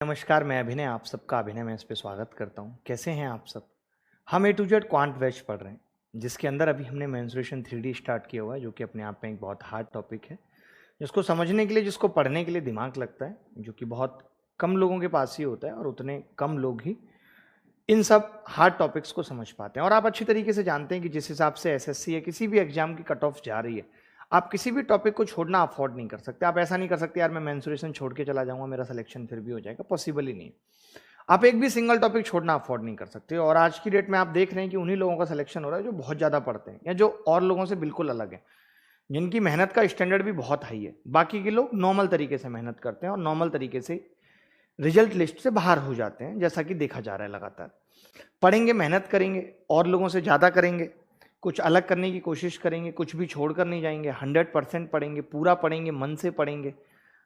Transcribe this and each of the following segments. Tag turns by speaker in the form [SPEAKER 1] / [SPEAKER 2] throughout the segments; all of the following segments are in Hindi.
[SPEAKER 1] नमस्कार, मैं अभिनय आप सबका अभिनय में इस पे स्वागत करता हूँ। कैसे हैं आप सब? हम ए टू जेड क्वांट बैच पढ़ रहे हैं, जिसके अंदर अभी हमने मेंसुरेशन 3D स्टार्ट किया हुआ है, जो कि अपने आप में एक बहुत हार्ड टॉपिक है, जिसको समझने के लिए, जिसको पढ़ने के लिए दिमाग लगता है, जो कि बहुत कम लोगों के पास ही होता है और उतने कम लोग ही इन सब हार्ड टॉपिक्स को समझ पाते हैं। और आप अच्छी तरीके से जानते हैं कि जिस हिसाब से एसएससी या किसी भी एग्जाम की कट ऑफ जा रही है, आप किसी भी टॉपिक को छोड़ना अफोर्ड नहीं कर सकते। आप ऐसा नहीं कर सकते यार मैं मेंसुरेशन छोड़ के चला जाऊंगा, मेरा सिलेक्शन फिर भी हो जाएगा, पॉसिबल ही नहीं है। आप एक भी सिंगल टॉपिक छोड़ना अफोर्ड नहीं कर सकते। और आज की डेट में आप देख रहे हैं कि उन्हीं लोगों का सिलेक्शन हो रहा है जो बहुत ज़्यादा पढ़ते हैं या जो और लोगों से बिल्कुल अलग है, जिनकी मेहनत का स्टैंडर्ड भी बहुत हाई है। बाकी के लोग नॉर्मल तरीके से मेहनत करते हैं और नॉर्मल तरीके से रिजल्ट लिस्ट से बाहर हो जाते हैं, जैसा कि देखा जा रहा है लगातार। पढ़ेंगे, मेहनत करेंगे, और लोगों से ज़्यादा करेंगे, कुछ अलग करने की कोशिश करेंगे, कुछ भी छोड़कर नहीं जाएंगे, 100% पढ़ेंगे, पूरा पढ़ेंगे, मन से पढ़ेंगे,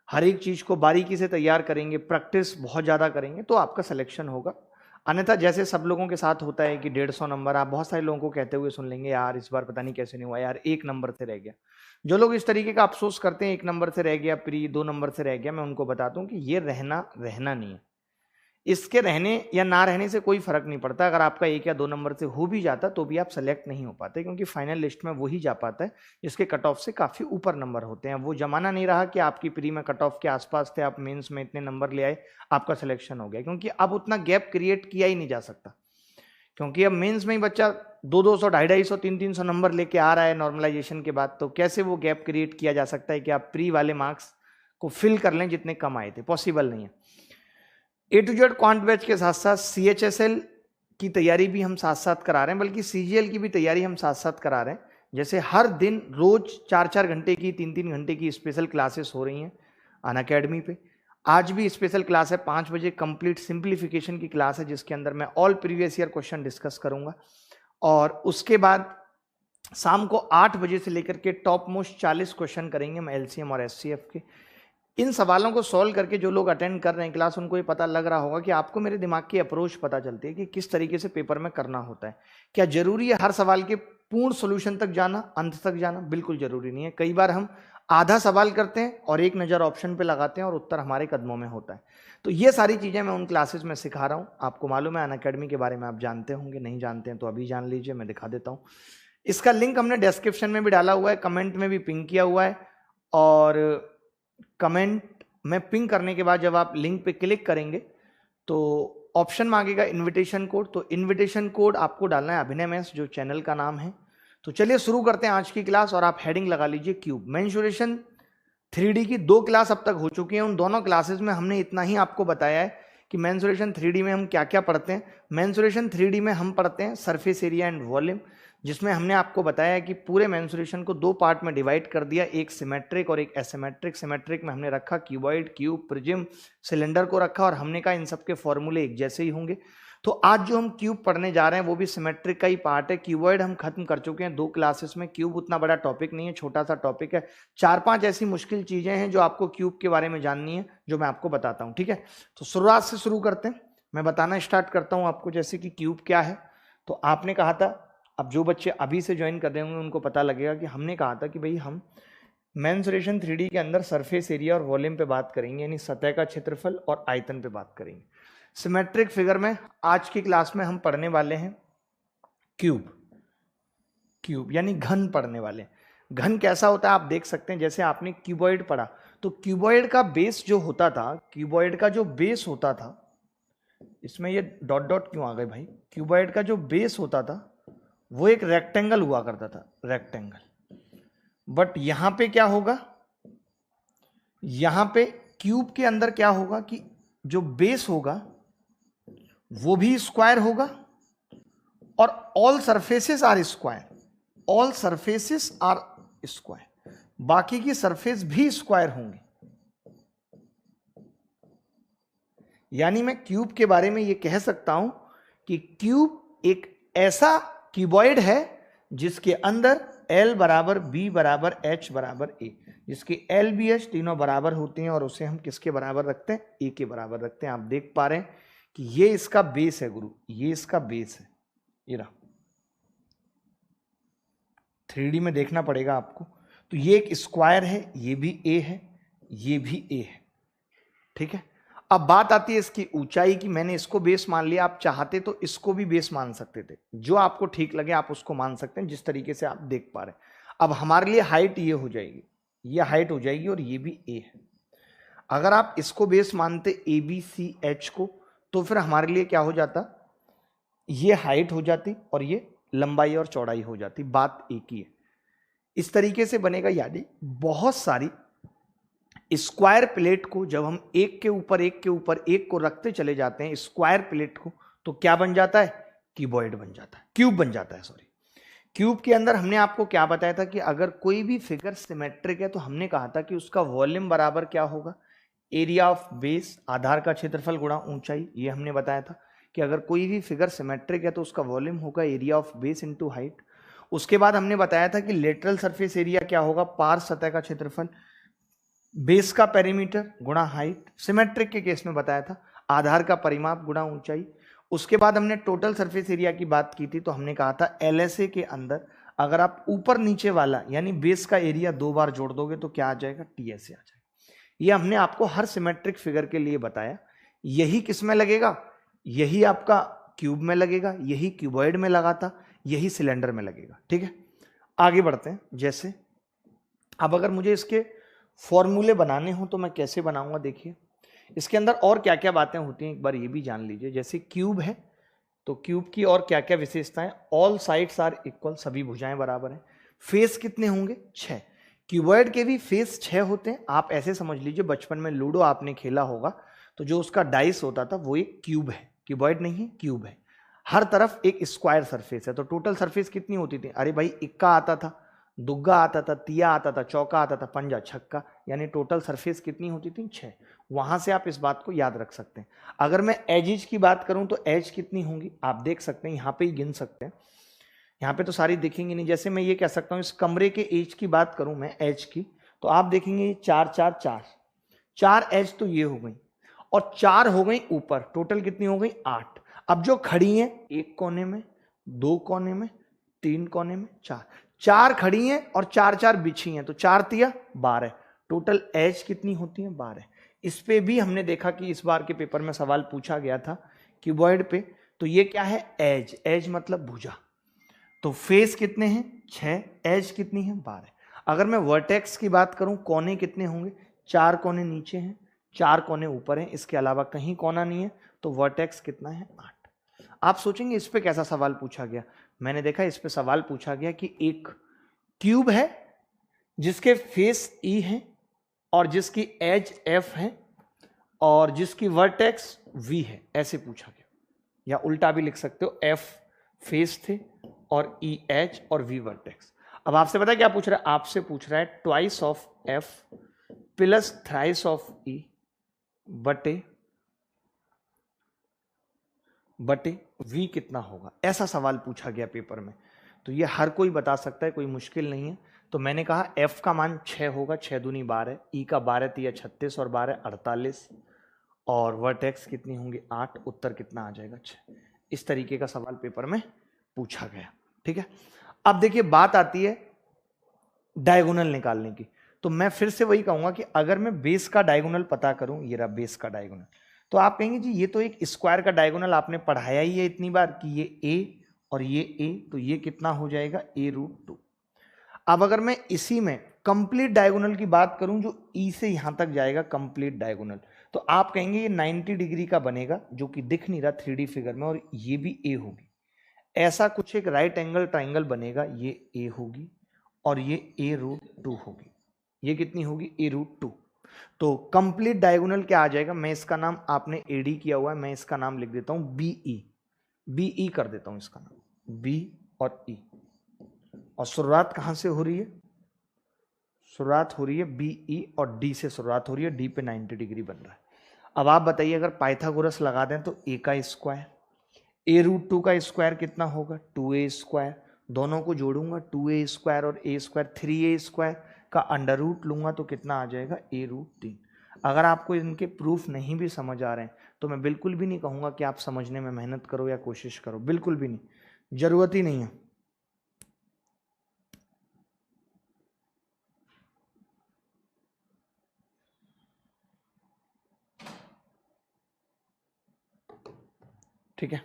[SPEAKER 1] हर एक चीज़ को बारीकी से तैयार करेंगे, प्रैक्टिस बहुत ज़्यादा करेंगे, तो आपका सिलेक्शन होगा। अन्यथा जैसे सब लोगों के साथ होता है कि 150 नंबर, आप बहुत सारे लोगों को कहते हुए सुन लेंगे यार इस बार पता नहीं कैसे नहीं हुआ, यार 1 नंबर से रह गया। जो लोग इस तरीके का अफसोस करते हैं 1 नंबर से रह गया, प्री 2 नंबर से रह गया, मैं उनको बताता हूँ कि ये रहना नहीं है। इसके रहने या ना रहने से कोई फर्क नहीं पड़ता। अगर आपका 1 या 2 नंबर से हो भी जाता तो भी आप सेलेक्ट नहीं हो पाते, क्योंकि फाइनल लिस्ट में वही जा पाता है जिसके कट ऑफ से काफी ऊपर नंबर होते हैं। वो जमाना नहीं रहा कि आपकी प्री में कट ऑफ के आसपास थे, आप मेंस में इतने नंबर ले आए, आपका सिलेक्शन हो गया, क्योंकि अब उतना गैप क्रिएट किया ही नहीं जा सकता। क्योंकि अब मेंस में ही बच्चा 200, 250, 300 नंबर लेके आ रहा है नॉर्मलाइजेशन के बाद, तो कैसे वो गैप क्रिएट किया जा सकता है कि आप प्री वाले मार्क्स को फिल कर लें जितने कम आए थे? पॉसिबल नहीं है। ए टू जेड क्वांट बैच के साथ साथ सीएचएसएल की तैयारी भी हम साथ साथ करा रहे हैं, बल्कि सीजीएल की भी तैयारी हम साथ साथ करा रहे हैं। जैसे हर दिन रोज 4-4 घंटे की, 3-3 घंटे की स्पेशल क्लासेस हो रही हैं अनअकैडमी पे। आज भी स्पेशल क्लास है 5 बजे, कंप्लीट सिंप्लीफिकेशन की क्लास है, जिसके अंदर मैं all previous year question discuss करूंगा। और उसके बाद शाम को 8 बजे से लेकर के टॉप मोस्ट 40 क्वेश्चन करेंगे हम एलसीएम और एचसीएफ के। इन सवालों को सॉल्व करके जो लोग अटेंड कर रहे हैं क्लास, उनको ये पता लग रहा होगा कि आपको मेरे दिमाग की अप्रोच पता चलती है कि किस तरीके से पेपर में करना होता है। क्या जरूरी है हर सवाल के पूर्ण सॉल्यूशन तक जाना, अंत तक जाना? बिल्कुल जरूरी नहीं है। कई बार हम आधा सवाल करते हैं और एक नज़र ऑप्शन पे लगाते हैं और उत्तर हमारे कदमों में होता है। तो ये सारी चीज़ें मैं उन क्लासेस में सिखा रहा हूँ। आपको मालूम है अनअकैडमी के बारे में, आप जानते होंगे, नहीं जानते हैं तो अभी जान लीजिए, मैं दिखा देता हूँ। इसका लिंक हमने डिस्क्रिप्शन में भी डाला हुआ है, कमेंट में भी पिन किया हुआ है। और कमेंट में पिन करने के बाद जब आप लिंक पे क्लिक करेंगे तो ऑप्शन मांगेगा इनविटेशन कोड, तो इनविटेशन कोड आपको डालना है अभिनय मैथ्स, जो चैनल का नाम है। तो चलिए शुरू करते हैं आज की क्लास। और आप हेडिंग लगा लीजिए क्यूब। मेंसुरेशन 3D की 2 क्लास अब तक हो चुकी हैं। उन दोनों क्लासेस में हमने इतना ही आपको बताया है कि मेंसुरेशन 3D में हम क्या क्या पढ़ते हैं। मेंसुरेशन 3D में हम पढ़ते हैं सरफेस एरिया एंड वॉल्यूम, जिसमें हमने आपको बताया कि पूरे मेंसुरेशन को 2 पार्ट में डिवाइड कर दिया, एक सिमेट्रिक और एक एसिमेट्रिक। सिमेट्रिक में हमने रखा क्यूबॉइड, क्यूब, प्रिज्म, सिलेंडर को रखा, और हमने कहा इन सबके फॉर्मूले एक जैसे ही होंगे। तो आज जो हम क्यूब पढ़ने जा रहे हैं वो भी सिमेट्रिक का ही पार्ट है। क्यूबॉइड हम खत्म कर चुके हैं 2 क्लासेस में। क्यूब उतना बड़ा टॉपिक नहीं है, छोटा सा टॉपिक है। 4-5 ऐसी मुश्किल चीजें हैं जो आपको क्यूब के बारे में जाननी है, जो मैं आपको बताता हूं, ठीक है? तो शुरुआत से शुरू करते हैं। मैं बताना स्टार्ट करता हूं आपको जैसे कि क्यूब क्या है। तो आपने कहा था, अब जो बच्चे अभी से ज्वाइन कर रहे होंगे उनको पता लगेगा कि हमने कहा था कि भाई हम मेंसुरेशन 3D के अंदर सरफेस एरिया और वॉल्यूम पे बात करेंगे, यानी सतह का क्षेत्रफल और आयतन पे बात करेंगे। सिमेट्रिक फिगर में आज की क्लास में हम पढ़ने वाले हैं क्यूब। क्यूब यानी घन पढ़ने वाले हैं। घन कैसा होता है आप देख सकते हैं। जैसे आपने क्यूबॉइड पढ़ा, तो क्यूबॉइड का बेस जो होता था, क्यूबॉइड का जो बेस होता था, इसमें ये डॉट डॉट क्यों आ गए भाई? क्यूबॉइड का जो बेस होता था वो एक रेक्टेंगल हुआ करता था, रेक्टेंगल। बट यहां पे क्या होगा, यहां पे क्यूब के अंदर क्या होगा कि जो बेस होगा वो भी स्क्वायर होगा, और all surfaces are square, all surfaces are square, बाकी की सरफेस भी स्क्वायर होंगी। यानी मैं क्यूब के बारे में ये कह सकता हूं कि क्यूब एक ऐसा क्यूबॉइड है जिसके अंदर L बराबर B बराबर H बराबर A, जिसके L B H तीनों बराबर होते हैं, और उसे हम किसके बराबर रखते हैं? A के बराबर रखते हैं। आप देख पा रहे हैं कि ये इसका बेस है गुरु, ये इसका बेस है। ये रहा, 3D में देखना पड़ेगा आपको। तो ये एक स्क्वायर है, ये भी A है, ये भी A है, ठीक है? अब बात आती है इसकी ऊंचाई की। मैंने इसको बेस मान लिया, आप चाहते तो इसको भी बेस मान सकते थे, जो आपको ठीक लगे आप उसको मान सकते हैं, जिस तरीके से आप देख पा रहे हैं। अब हमारे लिए हाइट ये हो जाएगी, ये हाइट हो जाएगी और ये भी ए है। अगर आप इसको बेस मानते ए बी सी एच को, तो फिर हमारे लिए क्या हो जाता, ये हाइट हो जाती और ये लंबाई और चौड़ाई हो जाती, बात एक ही है। इस तरीके से बनेगा, यानी बहुत सारी स्क्वायर प्लेट को जब हम एक के ऊपर एक के ऊपर एक को रखते चले जाते हैं, स्क्वायर प्लेट को, तो क्या बन जाता है, क्यूबॉइड बन जाता है, क्यूब बन जाता है, सॉरी। क्यूब के अंदर हमने आपको क्या बताया था कि अगर कोई भी फिगर सिमेट्रिक है तो हमने कहा था कि उसका वॉल्यूम बराबर क्या होगा, एरिया ऑफ बेस, आधार का क्षेत्रफल गुणा ऊंचाई। ये हमने बताया था कि अगर कोई भी फिगर सिमेट्रिक है तो उसका वॉल्यूम होगा area of base into height. उसके बाद हमने बताया था कि लेटरल सरफेस एरिया क्या होगा, पार सतह का क्षेत्रफल, बेस का पेरीमीटर गुणा हाइट। सिमेट्रिक के केस में बताया था आधार का परिमाप गुणा ऊंचाई। उसके बाद हमने टोटल सरफेस एरिया की बात की थी, तो हमने कहा था एलएसए के अंदर अगर आप ऊपर नीचे वाला यानी बेस का एरिया दो बार जोड़ दोगे तो क्या आ जाएगा, टीएसए आ जाएगा। ये हमने आपको हर सिमेट्रिक फिगर के लिए बताया। यही किस में लगेगा, यही आपका क्यूब में लगेगा, यही क्यूबॉइड में लगा था, यही सिलेंडर में लगेगा। ठीक है, आगे बढ़ते हैं। जैसे अब अगर मुझे इसके फॉर्मूले बनाने हो तो मैं कैसे बनाऊंगा, देखिए इसके अंदर और क्या क्या बातें होती हैं एक बार ये भी जान लीजिए। जैसे क्यूब है तो क्यूब की और क्या क्या विशेषताएं, ऑल साइड्स आर इक्वल, सभी भुजाएं बराबर हैं। फेस कितने होंगे, 6। क्यूबॉइड के भी फेस 6 होते हैं। आप ऐसे समझ लीजिए, बचपन में लूडो आपने खेला होगा तो जो उसका डाइस होता था वो एक क्यूब है, क्यूबॉइड नहीं है, क्यूब है। हर तरफ एक स्क्वायर सरफेस है। तो टोटल सरफेस कितनी होती थी, अरे भाई इक्का आता था, दुग्गा आता था, तिया आता था, चौका आता था, पंजा छक्का, यानी टोटल सरफेस कितनी होती थी, 6। वहां से आप इस बात को याद रख सकते हैं। अगर मैं एजेज की बात करूं तो एज कितनी होंगी आप देख सकते हैं, यहां पे ही गिन सकते हैं। यहाँ पे तो सारी दिखेंगी नहीं। जैसे मैं ये कह सकता हूँ, इस कमरे के एज की बात करूं मैं, एज की, तो आप देखेंगे ये 4 4 4, 4 एज तो ये हो गई और 4 हो गई ऊपर, टोटल कितनी हो गई, 8। अब जो खड़ी हैं एक कोने में, दो कोने में, तीन कोने में, 4 4 खड़ी हैं और 4 4 बिछी हैं, तो 4 तिया 12, टोटल एज कितनी होती है, 12। इस पे भी हमने देखा कि इस बार के पेपर में सवाल पूछा गया था क्यूबॉइड पे। तो ये क्या है, एज, एज मतलब भुजा। तो फेस कितने हैं, 6, एज कितनी है, 12। अगर मैं वर्टेक्स की बात करूं, कोने कितने होंगे, 4 कोने नीचे हैं, 4 कोने ऊपर हैं, इसके अलावा कहीं कोना नहीं है, तो वर्टेक्स कितना है, 8। आप सोचेंगे इस पे कैसा सवाल पूछा गया। मैंने देखा इस पे सवाल पूछा गया कि एक क्यूब है जिसके फेस ई है और जिसकी एज एफ है और जिसकी वर्टेक्स वी है, ऐसे पूछा गया। या उल्टा भी लिख सकते हो, एफ फेस थे और ई एच और वी वर्टेक्स। अब आपसे पता है क्या पूछ रहा है, आपसे पूछ रहा है twice of F plus thrice of E बटे वी कितना होगा, ऐसा सवाल पूछा गया पेपर में। तो ये हर कोई बता सकता है, कोई मुश्किल नहीं है। तो मैंने कहा एफ का मान 6 होगा, 6 दूनी 12, ई का 12 तिया 36 और 12 48, और वर्टेक्स कितनी होंगी, 8। उत्तर कितना आ जाएगा, 6। इस तरीके का सवाल पेपर में पूछा गया। ठीक है, अब देखिए बात आती है डायगोनल निकालने की। तो मैं फिर से वही कहूंगा कि अगर मैं बेस का डायगोनल पता करूं, ये रहा बेस का डायगोनल, तो आप कहेंगे जी ये तो एक स्क्वायर का डायगोनल आपने पढ़ाया ही है इतनी बार कि ये ए और ये ए, तो ये कितना हो जाएगा, a√2। अब अगर मैं इसी में कंप्लीट डायगोनल की बात करूं, जो ई से यहां तक जाएगा कंप्लीट डायगोनल, तो आप कहेंगे ये 90 डिग्री का बनेगा, जो कि दिख नहीं रहा 3D फिगर में, और ये भी ए होगी। ऐसा कुछ एक राइट एंगल ट्राइंगल बनेगा, ये ए होगी और ये a√2 होगी। ये कितनी होगी, a√2। तो कंप्लीट डायगोनल क्या आ जाएगा, मैं इसका नाम, आपने एडी किया हुआ है, मैं इसका नाम लिख देता हूं बीई, बीई कर देता हूं इसका नाम, बी और ई। और शुरुआत कहां से हो रही है, शुरुआत हो रही है बीई और डी से शुरुआत हो रही है, डी पे 90 डिग्री बन रहा है। अब आप बताइए अगर पाइथागोरस लगा दें तो ए का स्क्वायर, a√2 का स्क्वायर कितना होगा, 2a स्क्वायर, दोनों को जोड़ूंगा 2a स्क्वायर और a स्क्वायर, 3a स्क्वायर का अंडर रूट लूंगा तो कितना आ जाएगा, a√3। अगर आपको इनके प्रूफ नहीं भी समझ आ रहे हैं तो मैं बिल्कुल भी नहीं कहूंगा कि आप समझने में मेहनत करो या कोशिश करो, बिल्कुल भी नहीं, जरूरत ही नहीं है। ठीक है,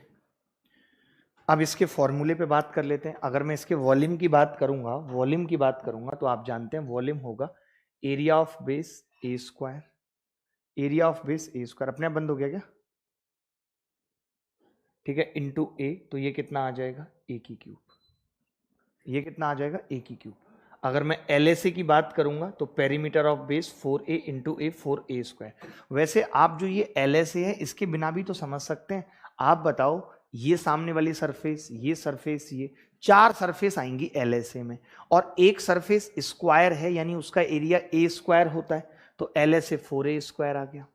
[SPEAKER 1] अब इसके फॉर्मूले पे बात कर लेते हैं। अगर मैं इसके वॉल्यूम की बात करूंगा, तो आप जानते हैं वॉल्यूम होगा area of base A square. Area of base A square अपने आप बंद हो गया क्या? ठीक है, इंटू ए, तो ये कितना आ जाएगा? ए की क्यूब। ये कितना आ जाएगा? ए की क्यूब। अगर मैं LSA की बात करूंगा तो perimeter of base 4A into A 4A square. वैसे आप जो ये LSA है इसके बिना भी तो समझ सकते हैं। आप बताओ, ये सामने वाली सरफेस, ये सरफेस, ये 4 सरफेस आएंगी LSA में, और एक सरफेस स्क्वायर है यानी उसका एरिया ए स्क्वायर होता है, तो LSA 4A स्क्वायर आ गया।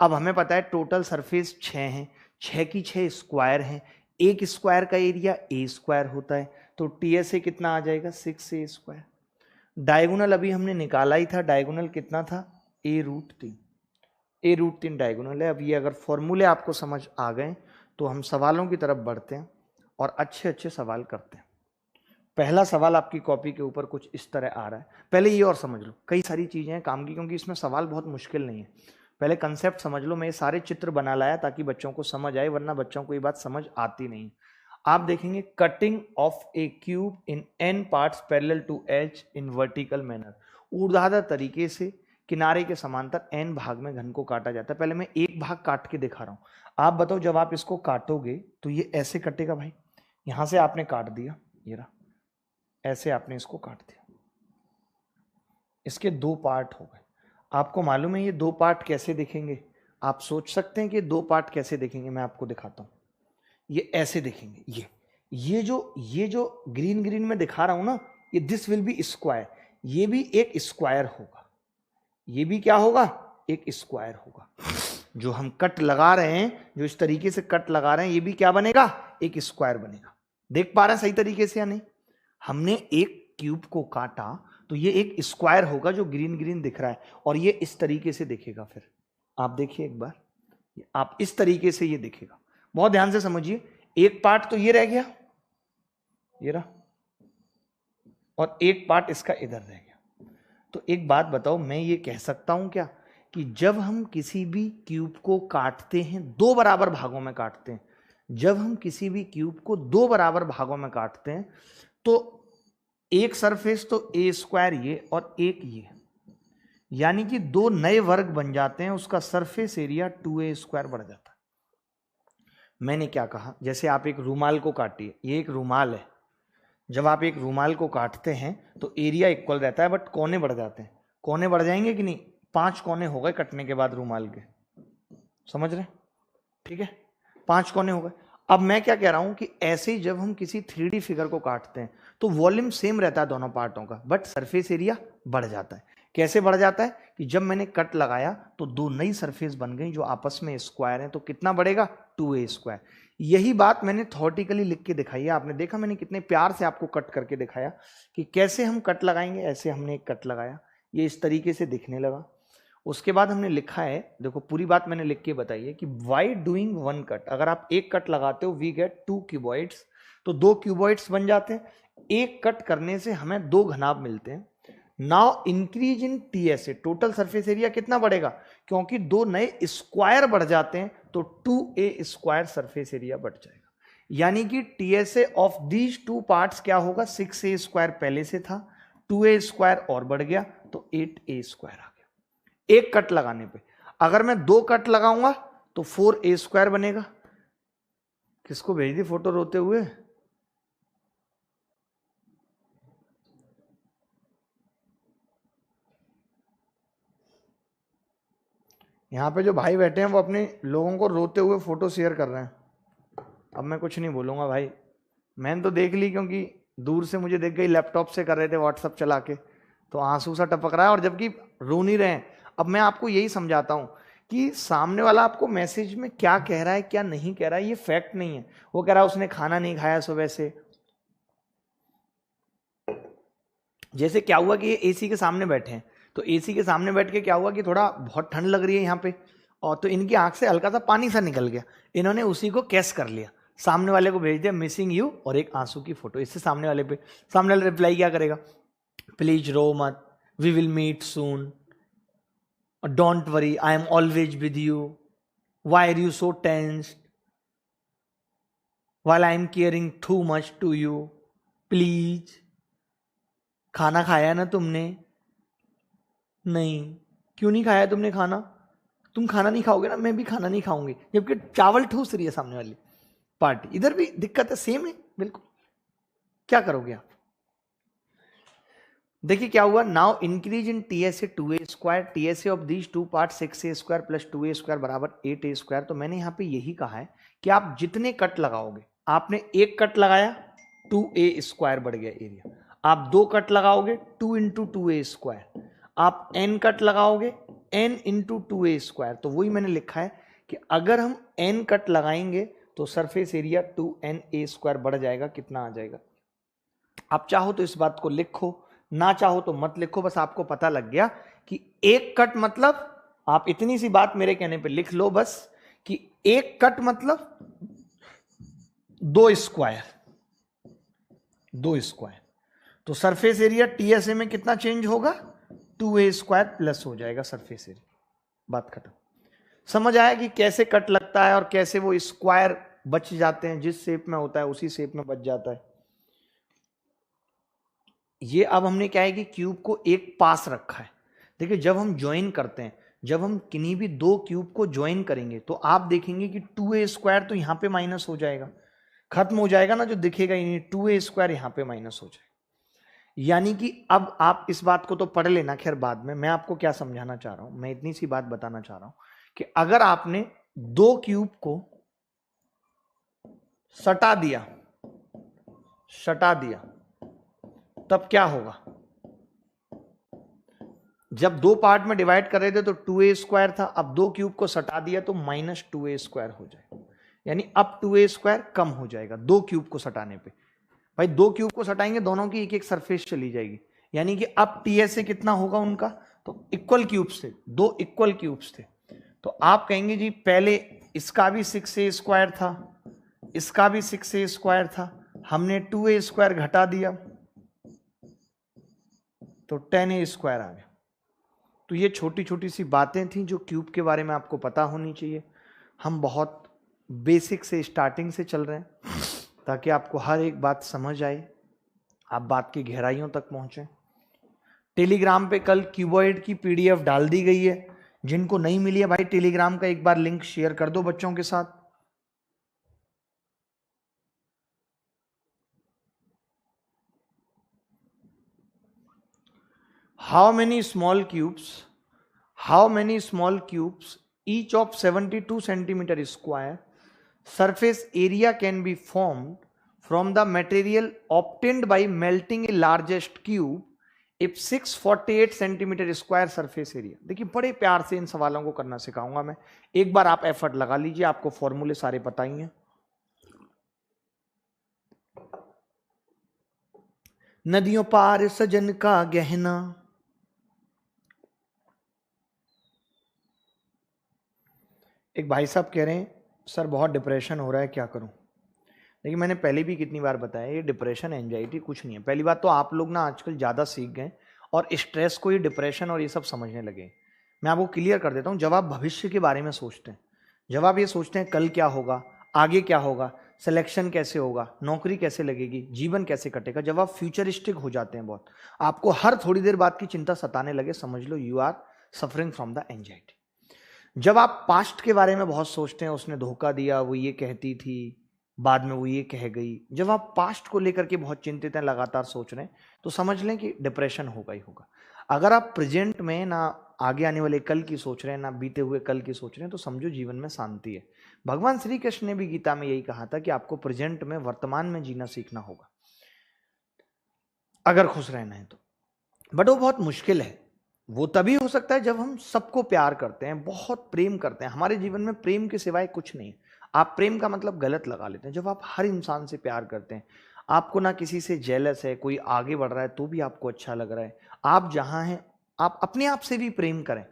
[SPEAKER 1] अब हमें पता है टोटल सरफेस 6 हैं, 6 की 6 स्क्वायर हैं, एक स्क्वायर का एरिया ए स्क्वायर होता है, तो TSA कितना आ जाएगा? 6A square. डायगोनल अभी हमने निकाला ही था, डायगोनल कितना था? A√3। A√3 डायगोनल है। अब ये अगर फॉर्मूले आपको समझ आ गए तो हम सवालों की तरफ बढ़ते हैं और अच्छे अच्छे सवाल करते हैं। पहला सवाल आपकी कॉपी के ऊपर कुछ इस तरह आ रहा है। पहले ये और समझ लो, कई सारी चीजें हैं काम की, क्योंकि इसमें सवाल बहुत मुश्किल नहीं है। पहले कंसेप्ट समझ लो। मैं ये सारे चित्र बना लाया ताकि बच्चों को समझ आए, वरना बच्चों को ये बात समझ आती नहीं। आप देखेंगे cutting off a cube in n parts parallel to edge in vertical manner. ऊर्ध्वाधर तरीके से किनारे के समांतर n भाग में घन को काटा जाता है। पहले मैं एक भाग काट के दिखा रहा हूं। आप बताओ, जब आप इसको काटोगे तो ये ऐसे कटेगा भाई। यहां से आपने काट दिया, ये रहा, ऐसे आपने इसको काट दिया। इसके 2 पार्ट हो गए। आपको मालूम है ये 2 पार्ट कैसे दिखेंगे? आप सोच सकते हैं कि 2 पार्ट कैसे दिखेंगे? मैं आपको दिखाता हूं। ये ऐसे दिखेंगे। ये जो ग्रीन ग्रीन में दिखा रहा हूं ना, ये दिस विल बी स्क्वायर। ये भी एक स्क्वायर होगा। ये भी क्या होगा? एक स्क्वायर होगा। जो हम कट लगा रहे हैं, जो इस तरीके से कट लगा रहे हैं, ये भी क्या बनेगा? एक स्क्वायर बनेगा। देख पा रहे हैं सही तरीके से या नहीं? हमने एक क्यूब को काटा तो ये एक स्क्वायर होगा जो ग्रीन ग्रीन दिख रहा है, और ये इस तरीके से दिखेगा। फिर आप देखिए एक बार, आप इस तरीके से ये दिखेगा। बहुत ध्यान से समझिए। एक पार्ट तो ये रह गया, ये रहा, और एक पार्ट इसका इधर रह गया। तो एक बात बताओ, मैं ये कह सकता हूं क्या कि जब हम किसी भी क्यूब को काटते हैं, 2 बराबर भागों में काटते हैं, जब हम किसी भी क्यूब को 2 बराबर भागों में काटते हैं, तो एक सरफेस तो ए स्क्वायर ये और एक ये, यानी कि 2 नए वर्ग बन जाते हैं, उसका सरफेस एरिया 2A स्क्वायर बढ़ जाता है। मैंने क्या कहा? जैसे आप एक रूमाल को काटिए, ये एक रूमाल है। जब आप एक रूमाल को काटते हैं तो एरिया इक्वल रहता है, बट कोने बढ़ जाते हैं। कोने बढ़ जाएंगे कि नहीं? 5 कोने हो गए कटने के बाद रूमाल के, समझ रहे? ठीक है, 5 कोने हो गए। अब मैं क्या कह रहा हूं कि ऐसे ही जब हम किसी 3D फिगर को काटते हैं तो वॉल्यूम सेम रहता है दोनों पार्टों का, बट सरफेस एरिया बढ़ जाता है। कैसे बढ़ जाता है? कि जब मैंने कट लगाया तो 2 नई सरफेस बन गई जो आपस में स्क्वायर है, तो कितना बढ़ेगा? 2A square. यही बात मैंने थॉर्टिकली लिख के दिखाई है। आपने देखा मैंने कितने प्यार से आपको कट करके दिखाया कि कैसे हम कट लगाएंगे। ऐसे हमने एक कट लगाया, ये इस तरीके से दिखने लगा। उसके बाद हमने लिखा है, देखो पूरी बात मैंने लिख के बताई है कि वाई डूइंग 1 कट। अगर आप एक कट लगाते हो, वी गेट 2 क्यूबॉइड्स, तो 2 क्यूबॉइड्स बन जाते हैं। एक कट करने से हमें 2 घनाभ मिलते हैं। Now increase in TSA, total surface area कितना बढ़ेगा? क्योंकि 2 नए स्क्वायर बढ़ जाते हैं तो 2A स्क्वायर सरफेस एरिया बढ़ जाएगा। यानी कि TSA ऑफ दीज 2 पार्ट्स क्या होगा? 6A स्क्वायर पहले से था, 2A स्क्वायर और बढ़ गया, तो 8A स्क्वायर आ गया एक कट लगाने पे। अगर मैं 2 कट लगाऊंगा तो 4A स्क्वायर बनेगा। किसको भेज दी फोटो रोते हुए? यहाँ पे जो भाई बैठे हैं वो अपने लोगों को रोते हुए फोटो शेयर कर रहे हैं। अब मैं कुछ नहीं बोलूंगा भाई, मैंने तो देख ली, क्योंकि दूर से मुझे देख गई, लैपटॉप से कर रहे थे व्हाट्सअप चला के, तो आंसू सा टपक रहा है, और जबकि रो नहीं रहे हैं। अब मैं आपको यही समझाता हूं कि सामने वाला आपको मैसेज में क्या कह रहा है क्या नहीं कह रहा है, ये फैक्ट नहीं है। वो कह रहा है उसने खाना नहीं खाया सुबह से। जैसे क्या हुआ कि ये AC के सामने बैठे हैं, तो AC के सामने बैठ के क्या हुआ कि थोड़ा बहुत ठंड लग रही है यहाँ पे, और तो इनकी आंख से हल्का सा पानी सा निकल गया। इन्होंने उसी को कैच कर लिया, सामने वाले को भेज दिया मिसिंग यू और एक आंसू की फोटो। इससे सामने वाले पे, सामने वाले रिप्लाई क्या करेगा? प्लीज रो मत, we will meet soon, don't worry, I am always with you, why are you so tensed. while I am caring too much to you, please। खाना खाया ना तुमने? नहीं। क्यों नहीं खाया तुमने खाना? तुम खाना नहीं खाओगे ना, मैं भी खाना नहीं खाऊंगी। जबकि चावल ठूस रही है सामने वाली पार्टी। इधर भी दिक्कत है, सेम है बिल्कुल। क्या करोगे आप? देखिए क्या हुआ, now increase in TSA 2a square, TSA of these two part 6a square plus 2a square बराबर 8a स्क्वायर। तो मैंने यहां पे यही कहा है कि आप जितने कट लगाओगे, आपने एक कट लगाया 2a स्क्वायर बढ़ गया एरिया, आप 2 कट लगाओगे 2 इंटू 2a स्क्वायर, आप n कट लगाओगे n इंटू 2a स्क्वायर। तो वही मैंने लिखा है कि अगर हम n कट लगाएंगे तो सरफेस एरिया 2na स्क्वायर बढ़ जाएगा। कितना आ जाएगा? आप चाहो तो इस बात को लिखो, ना चाहो तो मत लिखो, बस आपको पता लग गया कि एक कट मतलब, आप इतनी सी बात मेरे कहने पे लिख लो बस, कि एक कट मतलब 2 स्क्वायर, 2 स्क्वायर। तो सरफेस एरिया टीएसए में कितना चेंज होगा? 2a स्क्वायर प्लस हो जाएगा सरफेस एरिया। बात खत्म। समझ आया कि कैसे कट लगता है और कैसे वो स्क्वायर बच जाते हैं, जिस शेप में होता है उसी शेप में बच जाता है। ये अब हमने क्या है कि क्यूब को एक पास रखा है। देखिए जब हम ज्वाइन करते हैं, जब हम किन्हीं भी 2 क्यूब को ज्वाइन करेंगे तो आप देखेंगे कि 2a स्क्वायर तो यहां पे माइनस हो जाएगा, खत्म हो जाएगा ना, जो दिखेगा ही नहीं, 2a स्क्वायर यहां पे माइनस हो जाएगा। यानी कि अब आप इस बात को तो पढ़ लेना, खैर बाद में। मैं आपको क्या समझाना चाह रहा हूं, मैं इतनी सी बात बताना चाह रहा हूं कि अगर आपने 2 क्यूब को सटा दिया तब क्या होगा? जब 2 पार्ट में डिवाइड कर रहे थे तो 2a स्क्वायर था, अब 2 क्यूब को सटा दिया तो माइनस 2a स्क्वायर हो जाएगा। यानी अब 2a स्क्वायर कम हो जाएगा 2 क्यूब को सटाने पे। भाई 2 क्यूब को सटाएंगे, दोनों की एक एक सरफेस चली जाएगी, यानी कि अब टीएसए कितना होगा उनका? तो इक्वल क्यूब्स थे, 2 इक्वल क्यूब्स थे। तो आप कहेंगे जी पहले इसका भी 6a स्क्वायर था, इसका भी 6a स्क्वायर था, हमने 2a स्क्वायर घटा दिया तो 10a स्क्वायर आ गया। तो ये छोटी छोटी सी बातें थी जो क्यूब के बारे में आपको पता होनी चाहिए। हम बहुत बेसिक से, स्टार्टिंग से चल रहे हैं ताकि आपको हर एक बात समझ आए, आप बात की गहराइयों तक पहुंचे। टेलीग्राम पे कल क्यूबॉइड की पीडीएफ डाल दी गई है, जिनको नहीं मिली है भाई टेलीग्राम का एक बार लिंक शेयर कर दो बच्चों के साथ। How many small cubes each of 72 centimeter square surface area can be formed from the material obtained by melting a largest cube if 648 centimeter square surface area। देखिए बड़े प्यार से इन सवालों को करना सिखाऊंगा मैं, एक बार आप एफर्ट लगा लीजिए, आपको फॉर्मूले सारे पता ही हैं। नदियों पार सजन का गहना, एक भाई साहब कह रहे हैं सर बहुत डिप्रेशन हो रहा है, क्या करूं? देखिए मैंने पहले भी कितनी बार बताया, ये डिप्रेशन एंजाइटी कुछ नहीं है। पहली बात तो आप लोग ना आजकल ज़्यादा सीख गए और स्ट्रेस को ही डिप्रेशन और ये सब समझने लगे। मैं आपको क्लियर कर देता हूँ, जब आप भविष्य के बारे में सोचते हैं, जब आप ये सोचते हैं कल क्या होगा, आगे क्या होगा, सिलेक्शन कैसे होगा, नौकरी कैसे लगेगी, जीवन कैसे कटेगा, जब आप फ्यूचरिस्टिक हो जाते हैं बहुत, आपको हर थोड़ी देर बाद की चिंता सताने लगे, समझ लो you are suffering from the anxiety. जब आप पास्ट के बारे में बहुत सोचते हैं, उसने धोखा दिया, वो ये कहती थी, बाद में वो ये कह गई, जब आप पास्ट को लेकर के बहुत चिंतित हैं, लगातार सोच रहे हैं, तो समझ लें कि डिप्रेशन होगा ही होगा। अगर आप प्रेजेंट में ना आगे आने वाले कल की सोच रहे हैं, ना बीते हुए कल की सोच रहे हैं, तो समझो जीवन में शांति है। भगवान श्री कृष्ण ने भी गीता में यही कहा था कि आपको प्रेजेंट में, वर्तमान में जीना सीखना होगा अगर खुश रहना है तो। बट वो बहुत मुश्किल है। वो तभी हो सकता है जब हम सबको प्यार करते हैं, बहुत प्रेम करते हैं। हमारे जीवन में प्रेम के सिवाय कुछ नहीं है। आप प्रेम का मतलब गलत लगा लेते हैं। जब आप हर इंसान से प्यार करते हैं, आपको ना किसी से जेलस है, कोई आगे बढ़ रहा है तो भी आपको अच्छा लग रहा है, आप जहां हैं आप अपने आप से भी प्रेम करें।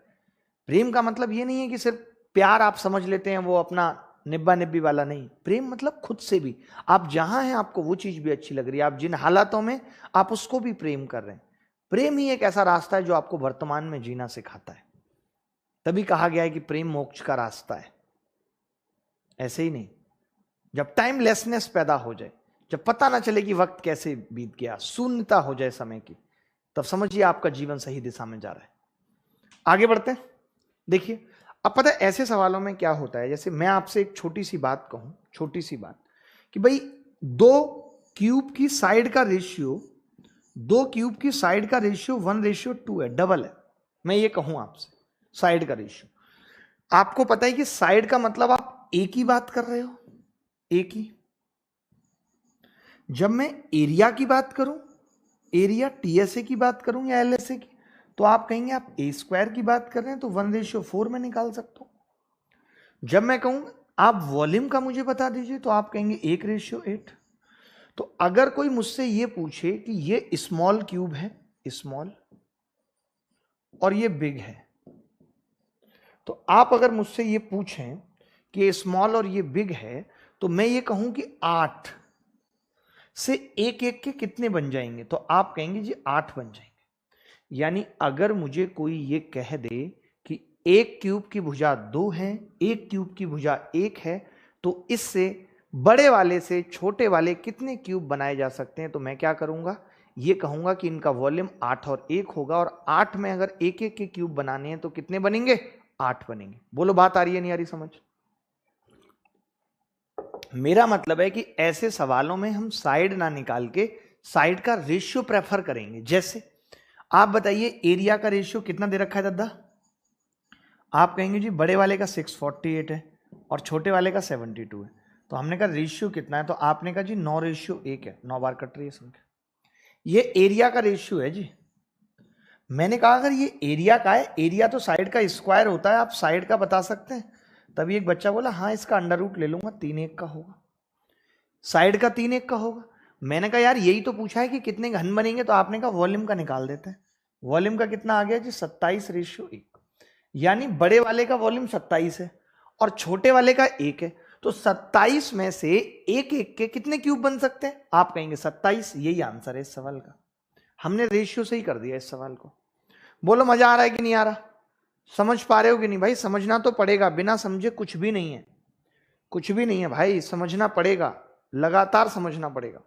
[SPEAKER 1] प्रेम का मतलब ये नहीं है कि सिर्फ प्यार आप समझ लेते हैं वो अपना निब्बा निब्बी वाला, नहीं। प्रेम मतलब खुद से भी, आप जहां हैं आपको वो चीज भी अच्छी लग रही है, आप जिन हालातों में आप उसको भी प्रेम कर रहे हैं। प्रेम ही एक ऐसा रास्ता है जो आपको वर्तमान में जीना सिखाता है। तभी कहा गया है कि प्रेम मोक्ष का रास्ता है, ऐसे ही नहीं। जब टाइमलेसनेस पैदा हो जाए, जब पता ना चले कि वक्त कैसे बीत गया, शून्यता हो जाए समय की, तब समझिए आपका जीवन सही दिशा में जा रहा है। आगे बढ़ते हैं। देखिए अब पता है ऐसे सवालों में क्या होता है, जैसे मैं आपसे एक छोटी सी बात कहूं, छोटी सी बात कि भाई दो क्यूब की साइड का रेशियो 1:2 है, डबल है। मैं ये कहूं आपसे साइड का रेशियो, आपको पता है कि साइड का मतलब आप एक ही बात कर रहे हो, एक ही। जब मैं एरिया की बात करूं, एरिया टीएसए की बात करूं या एलएसए की, तो आप कहेंगे आप ए स्क्वायर की बात कर रहे हैं, तो 1:4 में निकाल सकता हूं। जब मैं कहूं आप वॉल्यूम का मुझे बता दीजिए, तो आप कहेंगे 1:8। तो अगर कोई मुझसे ये पूछे कि ये स्मॉल क्यूब है, स्मॉल, और ये बिग है, तो आप अगर मुझसे ये पूछें कि ये स्मॉल और ये बिग है, तो मैं ये कहूं कि 8 से एक एक के कितने बन जाएंगे, तो आप कहेंगे जी 8 बन जाएंगे। यानी अगर मुझे कोई ये कह दे कि एक क्यूब की भुजा 2 है, एक क्यूब की भुजा 1 है, तो इससे बड़े वाले से छोटे वाले कितने क्यूब बनाए जा सकते हैं, तो मैं क्या करूंगा, ये कहूंगा कि इनका वॉल्यूम 8 और 1 होगा, और 8 में अगर एक एक के क्यूब बनाने हैं तो कितने बनेंगे, 8 बनेंगे। बोलो बात आ रही है नहीं आ रही समझ? मेरा मतलब है कि ऐसे सवालों में हम साइड ना निकाल के साइड का रेशियो प्रेफर करेंगे। जैसे आप बताइए एरिया का रेशियो कितना दे रखा है दादा, आप कहेंगे जी बड़े वाले का 648 है और छोटे वाले का 72 है, तो हमने कहा रेशियो कितना है, तो आपने कहा जी 9:1 है, 9 बार कट रही है संख्या, ये एरिया का रेशियो है जी। मैंने कहा अगर ये एरिया का है, एरिया तो साइड का स्क्वायर होता है, आप साइड का बता सकते हैं। तभी एक बच्चा बोला हाँ इसका अंडर रूट ले लूंगा, 3:1 का होगा, साइड का 3:1 का होगा। मैंने कहा यार यही तो पूछा है कि कितने घन बनेंगे, तो आपने कहा वॉल्यूम का निकाल देते हैं। वॉल्यूम का कितना आ गया जी, 27:1, यानी बड़े वाले का वॉल्यूम 27 है और छोटे वाले का 1 है, तो 27 में से एक एक के कितने क्यूब बन सकते हैं, आप कहेंगे 27। यही आंसर है इस सवाल का, हमने रेशियो से ही कर दिया इस सवाल को। बोलो मजा आ रहा है कि नहीं आ रहा, समझ पा रहे हो कि नहीं भाई? समझना तो पड़ेगा, बिना समझे कुछ भी नहीं है, कुछ भी नहीं है भाई, समझना पड़ेगा, लगातार समझना पड़ेगा।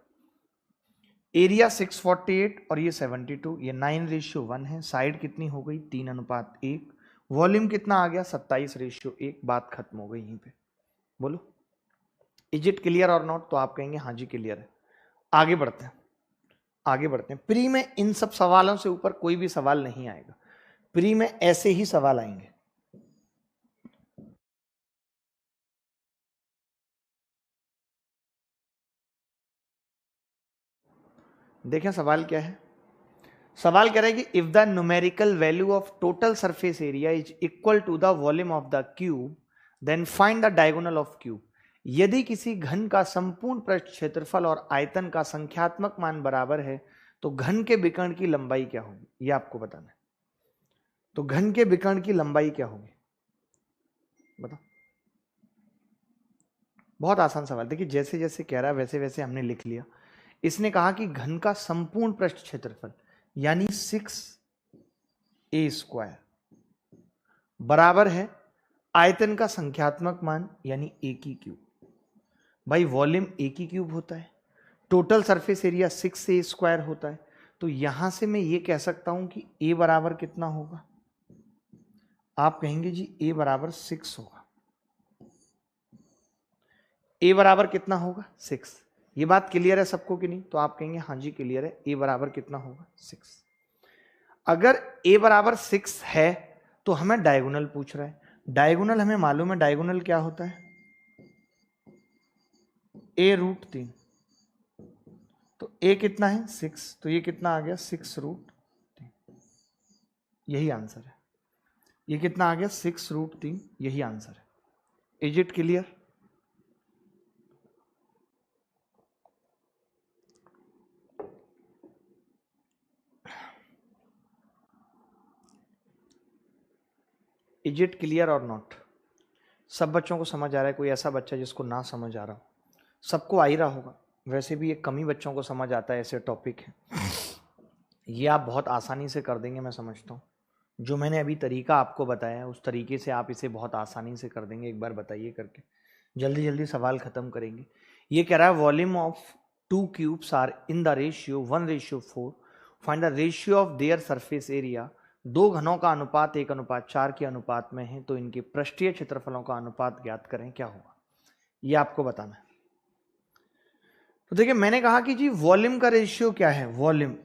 [SPEAKER 1] एरिया 648 और ये 72, ये 9:1 है। साइड कितनी हो गई, 3:1। वॉल्यूम कितना आ गया, 27:1। बात खत्म हो गई यहीं पे। बोलो इज इट क्लियर और नॉट, तो आप कहेंगे हाँ जी क्लियर है। आगे बढ़ते हैं, आगे बढ़ते हैं। प्री में इन सब सवालों से ऊपर कोई भी सवाल नहीं आएगा, प्री में ऐसे ही सवाल आएंगे। देखें सवाल क्या है, सवाल कह रहा है कि if the numerical value of total surface area is equal to the volume of the cube then find the diagonal of cube. यदि किसी घन का संपूर्ण पृष्ठ क्षेत्रफल और आयतन का संख्यात्मक मान बराबर है, तो घन के विकर्ण की लंबाई क्या होगी, यह आपको बताना है। तो घन के विकर्ण की लंबाई क्या होगी बताओ। बहुत आसान सवाल, देखिए जैसे जैसे कह रहा है वैसे वैसे हमने लिख लिया। इसने कहा कि घन का संपूर्ण पृष्ठ क्षेत्रफल यानी 6a² बराबर है आयतन का संख्यात्मक मान यानी a³ भाई वॉल्यूम a³ होता है, टोटल सरफेस एरिया 6a² होता है, तो यहां से मैं ये कह सकता हूं कि a बराबर कितना होगा, आप कहेंगे जी a बराबर 6 होगा। a बराबर कितना होगा, 6। ये बात क्लियर है सबको कि नहीं, तो आप कहेंगे हाँ जी क्लियर है, a बराबर कितना होगा, 6। अगर a बराबर 6 है तो हमें डायगोनल पूछ रहा है। डायगोनल हमें मालूम है, डायगोनल क्या होता है, a√3। तो a कितना है, 6, तो ये कितना आ गया, 6√3। यही आंसर है, ये कितना आ गया, 6√3, यही आंसर है। Is it clear? Is it clear और नॉट? सब बच्चों को समझ आ रहा है? कोई ऐसा बच्चा जिसको ना समझ आ रहा हो? सबको आ ही रहा होगा, वैसे भी एक कम ही बच्चों को समझ आता है ऐसे टॉपिक है। ये आप बहुत आसानी से कर देंगे मैं समझता हूँ। जो मैंने अभी तरीका आपको बताया है उस तरीके से आप इसे बहुत आसानी से कर देंगे, एक बार बताइए करके। जल्दी जल्दी सवाल खत्म करेंगे। ये कह रहा है volume of 2 cubes are in the ratio 1:4, find the ratio of their surface area. दो घनों का अनुपात 1:4 के अनुपात में है, तो इनके पृष्ठीय क्षेत्रफलों का अनुपात ज्ञात करें, क्या होगा, ये आपको बताना है। तो देखिए मैंने कहा कि जी वॉल्यूम का रेशियो क्या है, वॉल्यूम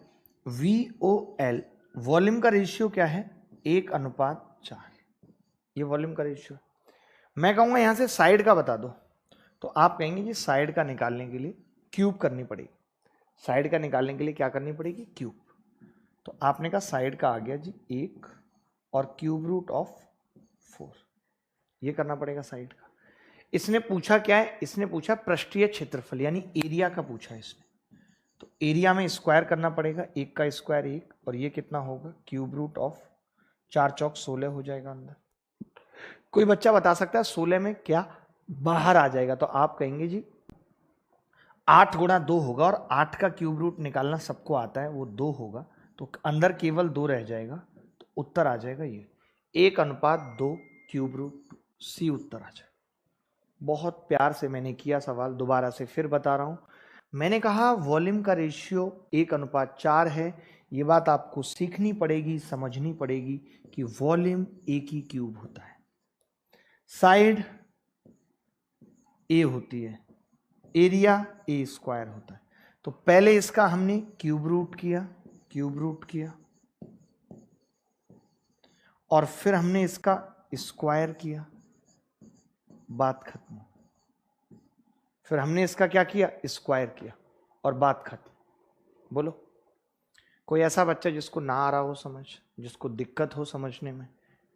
[SPEAKER 1] VOL, वॉल्यूम का रेशियो क्या है 1:4, ये वॉल्यूम का रेशियो। मैं कहूंगा यहां से साइड का बता दो, तो आप कहेंगे जी साइड का निकालने के लिए क्यूब करनी पड़ेगी। साइड का निकालने के लिए क्या करनी पड़ेगी, क्यूब। तो आपने कहा साइड का आ गया जी 1 और क्यूब रूट ऑफ 4, ये करना पड़ेगा साइड का। इसने पूछा क्या है, इसने पूछा पृष्ठीय क्षेत्रफल यानी एरिया का पूछा इसने, तो एरिया में स्क्वायर करना पड़ेगा, 1 का स्क्वायर 1, और ये कितना होगा क्यूब रूट ऑफ 4 चौक 16 हो जाएगा अंदर। कोई बच्चा बता सकता है 16 में क्या बाहर आ जाएगा, तो आप कहेंगे जी 8 गुणा 2 होगा, और 8 का क्यूब रूट निकालना सबको आता है, वो 2 होगा, तो अंदर केवल 2 रह जाएगा, तो उत्तर आ जाएगा ये 1:2 क्यूब रूट, सी उत्तर आ जाएगा। बहुत प्यार से मैंने किया सवाल, दोबारा से फिर बता रहा हूं। मैंने कहा वॉल्यूम का रेशियो 1:4 है, ये बात आपको सीखनी पड़ेगी, समझनी पड़ेगी कि वॉल्यूम एक ही क्यूब होता है, साइड ए होती है, एरिया ए स्क्वायर होता है। तो पहले इसका हमने क्यूब रूट किया, और फिर हमने इसका स्क्वायर किया, बात खत्म। फिर हमने इसका क्या किया, स्क्वायर किया, और बात खत्म। बोलो कोई ऐसा बच्चा जिसको ना आ रहा हो समझ, जिसको दिक्कत हो समझने में,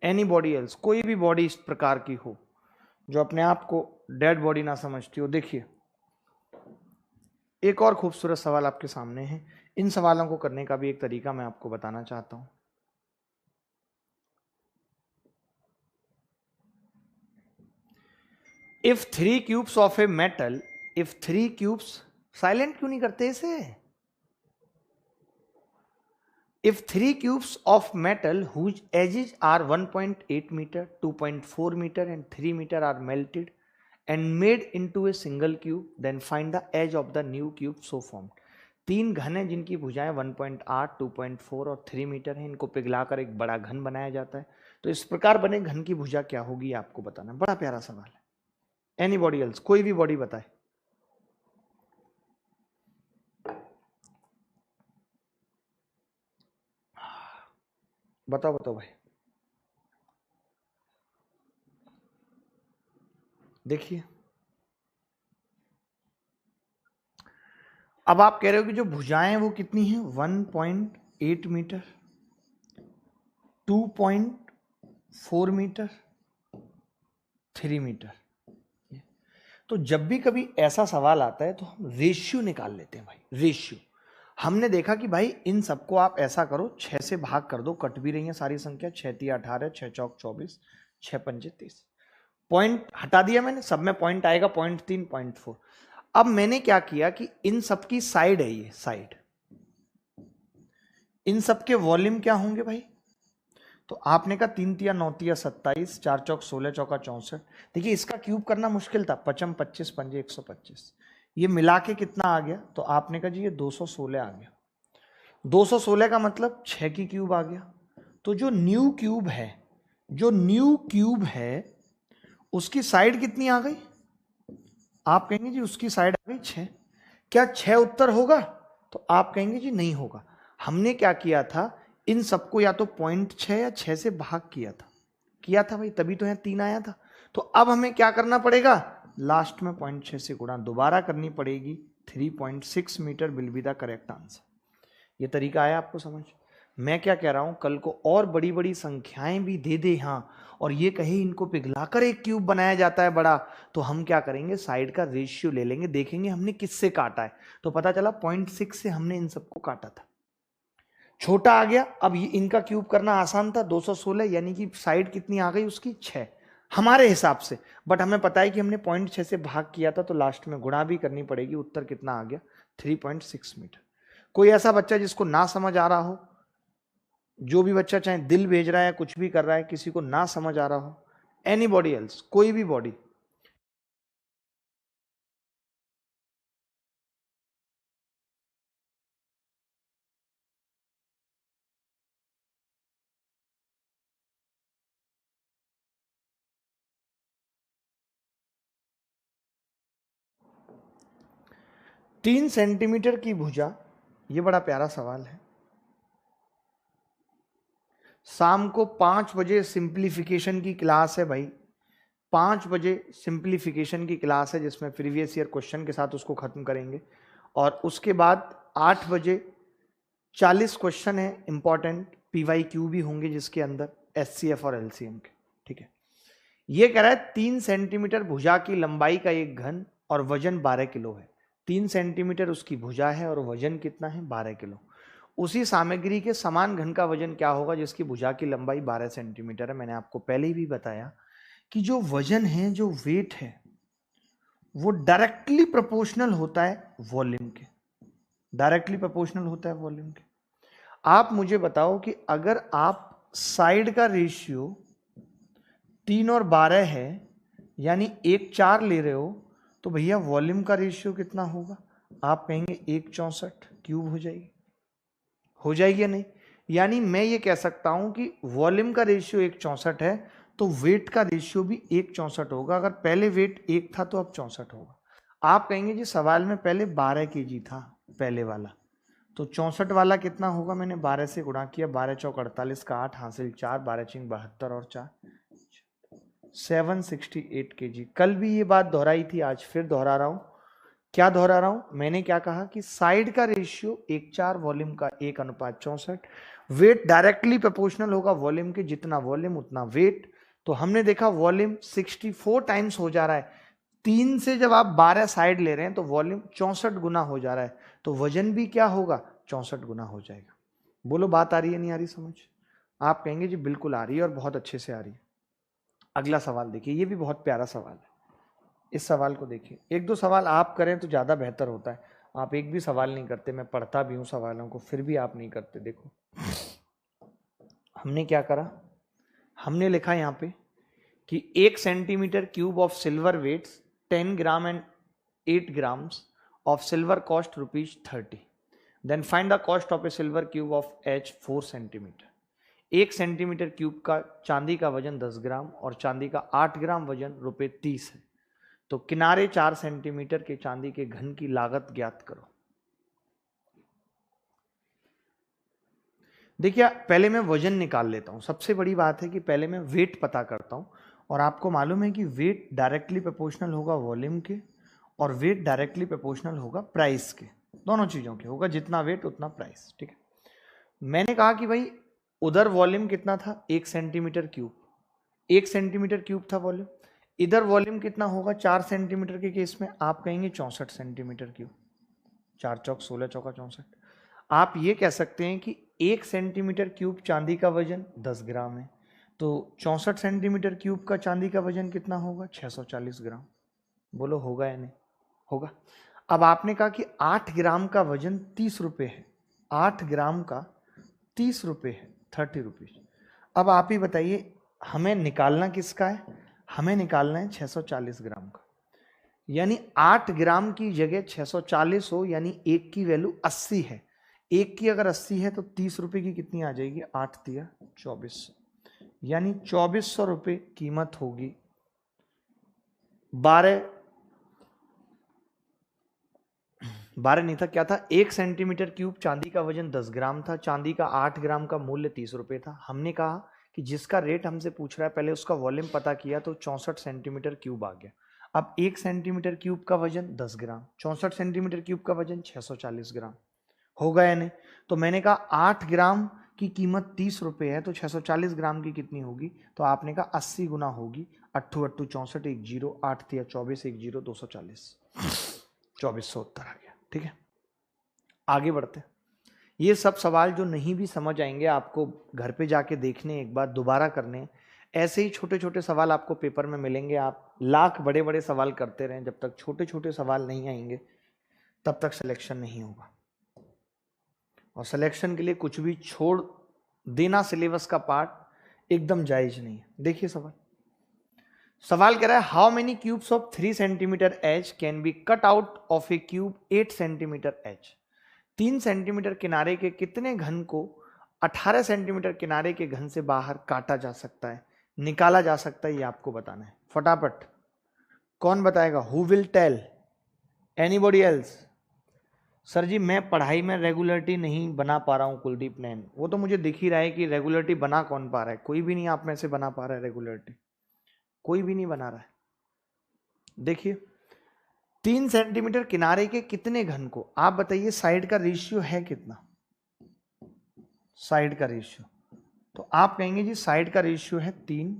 [SPEAKER 1] एनीबॉडी एल्स, कोई भी बॉडी इस प्रकार की हो जो अपने आप को डेड बॉडी ना समझती हो। देखिए एक और खूबसूरत सवाल आपके सामने है, इन सवालों को करने का भी एक तरीका मैं आपको बताना चाहता हूं। If 3 cubes of a metal, if 3 cubes, silent क्यों नहीं करते इसे, if 3 cubes of metal whose edges are 1.8 meter, 2.4 meter and 3 meter are melted and made into a single cube, then find the edge of the new cube so formed। 3 घन हैं जिनकी भुजाएं 1.8, 2.4 और 3 मीटर हैं, इनको पिघलाकर एक बड़ा घन बनाया जाता है। तो इस प्रकार बने घन की भुजा क्या होगी आपको बताना। बड़ा प्यारा सवाल है। एनीबॉडी एल्स, कोई भी बॉडी बताए। बताओ बताओ भाई। देखिए अब आप कह रहे हो कि जो भुजाएं वो कितनी हैं, 1.8 मीटर, 2.4 मीटर, 3 मीटर। तो जब भी कभी ऐसा सवाल आता है तो हम रेशियो निकाल लेते हैं भाई, रेशियो। हमने देखा कि भाई इन सबको आप ऐसा करो 6 से भाग कर दो, कट भी रही है सारी संख्या, 6 3 18, 6 चौक 24, 6 पंजे 30। पॉइंट हटा दिया मैंने, सब में पॉइंट आएगा, 0.3, 0.4। अब मैंने क्या किया कि इन सबकी साइड है, ये साइड, इन सबके वॉल्यूम क्या होंगे भाई, तो आपने कहा 3 तिया 9 तिया 27, 4 चौक 16, चौका 64। देखिए इसका क्यूब करना मुश्किल था, 55 25 पंजे 125, ये मिला के कितना आ गया, तो आपने कहा जी ये 216 आ गया। 216 का मतलब 6 की क्यूब आ गया। तो जो न्यू क्यूब है, जो न्यू क्यूब है उसकी साइड कितनी आ गई, आप कहेंगे जी उसकी साइड आ गई 6। क्या 6 उत्तर होगा, तो आप कहेंगे जी नहीं होगा। हमने क्या किया था, इन सबको या तो 0.6 या 6 से भाग किया था भाई, तभी तो यहाँ 3 आया था। तो अब हमें क्या करना पड़ेगा, लास्ट में 0.6 से गुणा दोबारा करनी पड़ेगी, 3.6 metre will be the correct answer. ये तरीका आया आपको समझ। मैं क्या कह रहा हूं, कल को और बड़ी बड़ी संख्याएं भी दे दे हाँ, और ये कहे इनको पिघलाकर एक क्यूब बनाया जाता है बड़ा, तो हम क्या करेंगे, साइड का रेशियो ले लेंगे, देखेंगे हमने किससे काटा है। तो पता चला 0.6 से हमने इन सबको काटा था, छोटा आ गया। अब ये इनका क्यूब करना आसान था, 216, यानी कि साइड कितनी आ गई उसकी 6 हमारे हिसाब से, बट हमें पता है कि हमने 0.6 से भाग किया था, तो लास्ट में गुणा भी करनी पड़ेगी। उत्तर कितना आ गया, 3.6 मीटर। कोई ऐसा बच्चा जिसको ना समझ आ रहा हो, जो भी बच्चा चाहे दिल भेज रहा है, कुछ भी कर रहा है, किसी को ना समझ आ रहा हो, एनीबॉडी एल्स, कोई भी बॉडी, 3 सेंटीमीटर की भुजा, ये बड़ा प्यारा सवाल है। शाम को 5 बजे सिंप्लीफिकेशन की क्लास है भाई, 5 बजे सिंप्लीफिकेशन की क्लास है जिसमें प्रीवियस ईयर क्वेश्चन के साथ उसको खत्म करेंगे। और उसके बाद 8 बजे 40 क्वेश्चन है इंपॉर्टेंट, PYQ भी होंगे जिसके अंदर SCF और LCM के। ठीक है, ये कह रहा है 3 सेंटीमीटर भुजा की लंबाई का एक घन और वजन 12 किलो है। 3 सेंटीमीटर उसकी भुजा है और वजन कितना है? 12 किलो। उसी सामग्री के समान घन का वजन क्या होगा जिसकी भुजा की लंबाई 12 सेंटीमीटर है? मैंने आपको पहले ही भी बताया कि जो वजन है, जो वेट है, वो डायरेक्टली प्रोपोर्शनल होता है वॉल्यूम के, डायरेक्टली प्रोपोर्शनल होता है वॉल्यूम के। आप मुझे बताओ कि अगर आप साइड का रेशियो 3 और 12 है, यानी 1:4 ले रहे हो, तो भैया वॉल्यूम का रेशियो कितना होगा? आप कहेंगे 1:64 क्यूब हो जाएगी या नहीं? यानी मैं ये कह सकता हूं कि वॉल्यूम का रेशियो 1:64 है, तो वेट का रेशियो भी 1:64 होगा। अगर पहले वेट 1 था तो अब 64 होगा। आप कहेंगे जी सवाल में पहले 12 kg था पहले वाला, तो 64 वाला कितना होगा? मैंने 12 से गुणा किया, 12 चौक 48 का 8 हासिल 4, 12 चिंग 72 और 4 768 kg। कल भी ये बात दोहराई थी, आज फिर दोहरा रहा हूं। क्या दोहरा रहा हूं? मैंने क्या कहा कि साइड का रेशियो 1:4, वॉल्यूम का 1:64। वेट डायरेक्टली प्रोपोर्शनल होगा वॉल्यूम के, जितना वॉल्यूम उतना वेट। तो हमने देखा वॉल्यूम 64 टाइम्स हो जा रहा है। 3 से जब आप 12 साइड ले रहे हैं तो वॉल्यूम 64 गुना हो जा रहा है, तो वजन भी क्या होगा? 64 गुना हो जाएगा। बोलो बात आ रही है नहीं आ रही समझ? आप कहेंगे जी बिल्कुल आ रही है और बहुत अच्छे से आ रही है। अगला सवाल देखिए, ये भी बहुत प्यारा सवाल है। इस सवाल को देखिए, 1-2 सवाल आप करें तो ज़्यादा बेहतर होता है। आप एक भी सवाल नहीं करते, मैं पढ़ता भी हूँ सवालों को, फिर भी आप नहीं करते। देखो हमने क्या करा, हमने लिखा यहाँ पे कि 1 centimetre cube of silver weights 10 gram and 8 grams of silver cost ₹30। Then find the cost of a silver cube of H 4 centimetre. 1 centimetre cube का चांदी का वजन 10 ग्राम और चांदी का 8 ग्राम वजन ₹30 है। तो किनारे 4 सेंटीमीटर के चांदी के घन की लागत ज्ञात करो। देखिए पहले मैं वजन निकाल लेता हूं। सबसे बड़ी बात है कि पहले मैं वेट पता करता हूं, और आपको मालूम है कि वेट डायरेक्टली प्रोपोर्शनल होगा वॉल्यूम के, और वेट डायरेक्टली प्रोपोर्शनल होगा प्राइस के। दोनों चीजों के होगा, जितना वेट उतना प्राइस। ठीक है, मैंने कहा कि भाई उधर वॉल्यूम कितना था? 1 सेंटीमीटर क्यूब, 1 सेंटीमीटर क्यूब था वॉल्यूम। इधर वॉल्यूम कितना होगा 4 सेंटीमीटर के केस में? आप कहेंगे 64 सेंटीमीटर क्यूब। 4 चौक 16, चौका 64। आप ये कह सकते हैं कि 1 सेंटीमीटर क्यूब चांदी का वजन 10 ग्राम है, तो 64 सेंटीमीटर क्यूब का चांदी का वजन कितना होगा? 640 ग्राम। बोलो होगा या नहीं? होगा। अब आपने कहा कि 8 ग्राम का वजन 30 रुपये है, 8 ग्राम का 30 रुपये है, 30 रुपीज। अब आप ही बताइए हमें निकालना किसका है? हमें निकालना है 640 ग्राम का। यानी 8 ग्राम की जगह 640 हो, यानी 1 की वैल्यू 80 है। 1 की अगर 80 है तो 30 रुपए की कितनी आ जाएगी? 8 तिया 2400, यानी 2400 रुपये कीमत होगी। 12 नहीं था, क्या था? 1 सेंटीमीटर क्यूब चांदी का वजन 10 ग्राम था, चांदी का 8 ग्राम का मूल्य 30 रुपये था। हमने कहा कि जिसका रेट हमसे पूछ रहा है पहले उसका वॉल्यूम पता किया तो 64 सेंटीमीटर क्यूब आ गया। अब 1 सेंटीमीटर क्यूब का वजन 10 ग्राम, 64 सेंटीमीटर क्यूब का वजन 640 ग्राम। होगा या नहीं? तो मैंने कहा 8 ग्राम की कीमत 30 रुपये है, तो 640 ग्राम की कितनी होगी? तो आपने कहा 80 गुना होगी। 8 8 64, 1 0, 8 तिया 24, 1 0, 240, 2400 उत्तर आ गया। ठीक है, आगे बढ़ते हैं। ये सब सवाल जो नहीं भी समझ आएंगे आपको घर पे जाके देखने, एक बार दोबारा करने। ऐसे ही छोटे छोटे सवाल आपको पेपर में मिलेंगे। आप लाख बड़े बड़े सवाल करते रहें, जब तक छोटे छोटे सवाल नहीं आएंगे तब तक सिलेक्शन नहीं होगा। और सिलेक्शन के लिए कुछ भी छोड़ देना सिलेबस का पार्ट एकदम जायज नहीं है। देखिए सवाल कह रहा है how many cubes of 3 centimetre H can be cut out of a cube 8 centimetre H. 3 centimetre किनारे के कितने घन को 18 सेंटीमीटर किनारे के घन से बाहर काटा जा सकता है, निकाला जा सकता है? ये आपको बताना है। फटाफट कौन बताएगा? Who will tell? Anybody else? Sir ji मैं पढ़ाई में रेगुलरिटी नहीं बना पा रहा हूँ कुलदीप नैन। वो तो मुझे दिख ही रहा है कि रेगुलरिटी बना कौन पा रहा है। कोई भी नहीं आप में से बना पा रहा है रेगुलरिटी, कोई भी नहीं बना रहा है। देखिए 3 सेंटीमीटर किनारे के कितने घन को, आप बताइए साइड का रेशियो है कितना, साइड का रेशियो। तो आप कहेंगे जी साइड का रेशियो है 3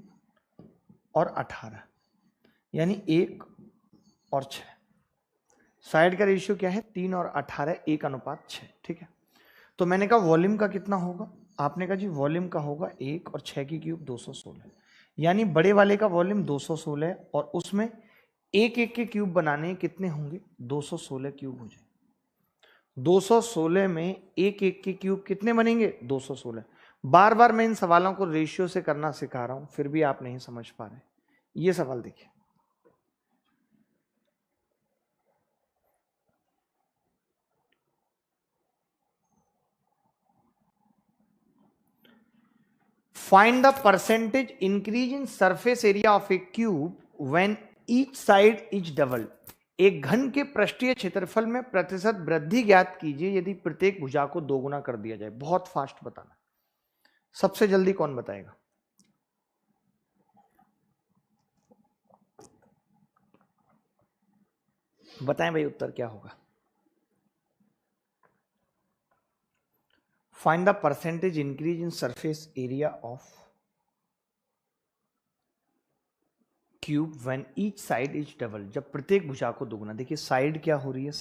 [SPEAKER 1] और 18, यानी 1 और 6। साइड का रेशियो क्या है 3 और 18, 1:6। ठीक है, तो मैंने कहा वॉल्यूम का कितना होगा, आपने कहा जी वॉल्यूम का होगा 1 और 6 की क्यूब 216, यानी बड़े वाले का वॉल्यूम 216 है और उसमें एक एक के क्यूब बनाने कितने होंगे, 216 क्यूब हो जाए। 216 में एक एक के क्यूब कितने बनेंगे, 216। बार बार मैं इन सवालों को रेशियो से करना सिखा रहा हूं, फिर भी आप नहीं समझ पा रहे। ये सवाल देखिए, find the percentage increase in surface area of a cube when each side is doubled। एक घन के पृष्ठीय क्षेत्रफल में प्रतिशत वृद्धि ज्ञात कीजिए यदि प्रत्येक भुजा को दोगुना कर दिया जाए। बहुत फास्ट बताना, सबसे जल्दी कौन बताएगा, बताएं भाई उत्तर क्या होगा। Find the percentage increase in surface area of cube when each side is double, जब प्रत्येक भुजा को दोगुना। देखिए साइड क्या हो रही है,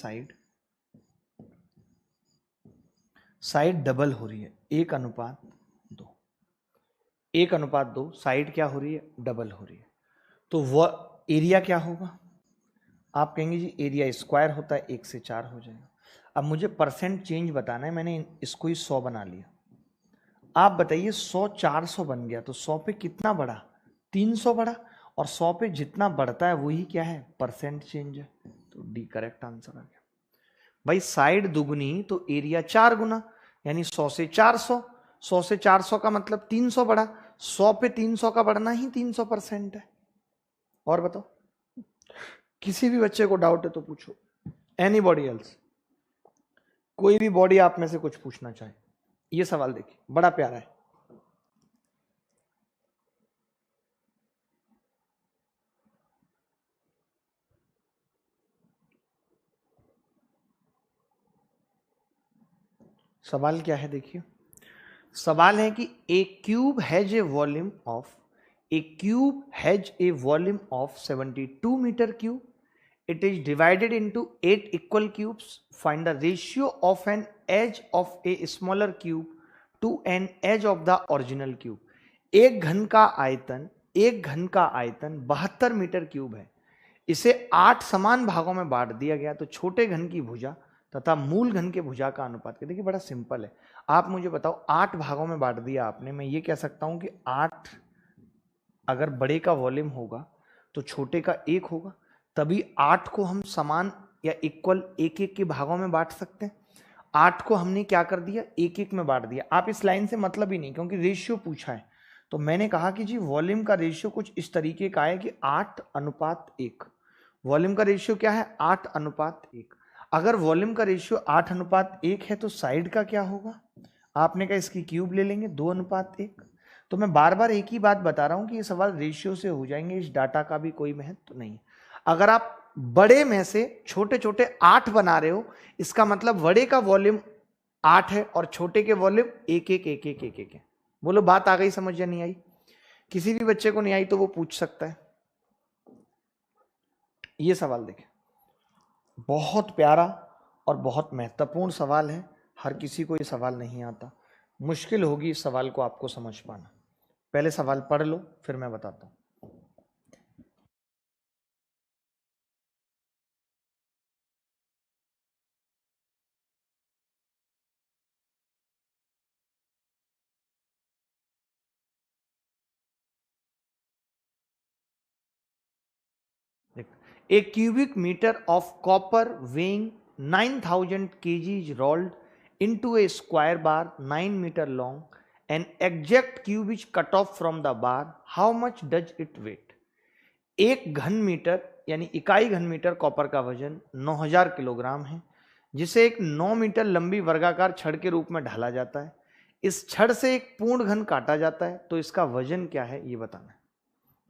[SPEAKER 1] साइड डबल हो रही है, 1:2, 1:2। साइड क्या हो रही है, डबल हो रही है। तो वह एरिया क्या होगा, आप कहेंगे जी एरिया स्क्वायर होता है, 1 से 4 हो जाएगा। अब मुझे परसेंट चेंज बताना है, मैंने इसको ही 100 बना लिया। आप बताइए 100 400 बन गया तो 100 पे कितना बढ़ा, 300 बढ़ा, और 100 पे जितना बढ़ता है वही क्या है, परसेंट चेंज है। तो डी करेक्ट आंसर आ गया भाई। साइड दुगुनी तो एरिया 4 गुना, यानी 100 से 400, 100 से 400 का मतलब 300 बढ़ा, 100 पे 300 का बढ़ना ही 300% है। और बताओ, किसी भी बच्चे को डाउट है तो पूछो, एनीबॉडी एल्स, कोई भी बॉडी आप में से कुछ पूछना चाहे। ये सवाल देखिए बड़ा प्यारा है। सवाल क्या है देखिए, सवाल है कि a cube has a volume of, a cube has a volume of 72 metre cube, it is divided into 8 equal cubes, find the ratio of an edge of a smaller cube to an edge of the original cube। एक घन का आयतन, एक घन का आयतन 72 मीटर क्यूब है, इसे 8 समान भागों में बांट दिया गया, तो छोटे घन की भुजा तथा मूल घन के भुजा का अनुपात। देखिए बड़ा सिंपल है, आप मुझे बताओ 8 भागों में बांट दिया आपने, मैं ये कह सकता हूं कि 8 अगर बड़े का वॉल्यूम होगा तो छोटे का 1 होगा, तभी 8 को हम समान या इक्वल एक एक के भागों में बांट सकते हैं। 8 को हमने क्या कर दिया, एक एक में बांट दिया। आप इस लाइन से मतलब ही नहीं, क्योंकि रेशियो पूछा है, तो मैंने कहा कि जी वॉल्यूम का रेशियो कुछ इस तरीके का है कि 8:1। वॉल्यूम का रेशियो क्या है, 8:1। अगर वॉल्यूम का रेशियो 8:1 है तो साइड का क्या होगा, आपने कहा इसकी क्यूब ले लेंगे, 2:1। तो मैं बार बार एक ही बात बता रहा हूं कि ये सवाल रेशियो से हो जाएंगे, इस डाटा का भी कोई महत्व तो नहीं। अगर आप बड़े में से छोटे छोटे 8 बना रहे हो, इसका मतलब बड़े का वॉल्यूम 8 है और छोटे के वॉल्यूम 1 है। बोलो बात आ गई समझ या नहीं आई। किसी भी बच्चे को नहीं आई तो वो पूछ सकता है। ये सवाल देखें, बहुत प्यारा और बहुत महत्वपूर्ण सवाल है, हर किसी को ये सवाल नहीं आता, मुश्किल होगी इस सवाल को आपको समझ पाना। पहले सवाल पढ़ लो फिर मैं बताता हूं। A cubic meter of copper weighing 9,000 kg is rolled into a square bar 9 meter long. An exact cube is cut off from the bar. How much does it weight? एक घन मीटर यानी इकाई घन मीटर कॉपर का वजन 9000 किलोग्राम है, जिसे एक 9 मीटर लंबी वर्गाकार छड़ के रूप में ढाला जाता है। इस छड़ से एक पूर्ण घन काटा जाता है, तो इसका वजन क्या है ये बताना है।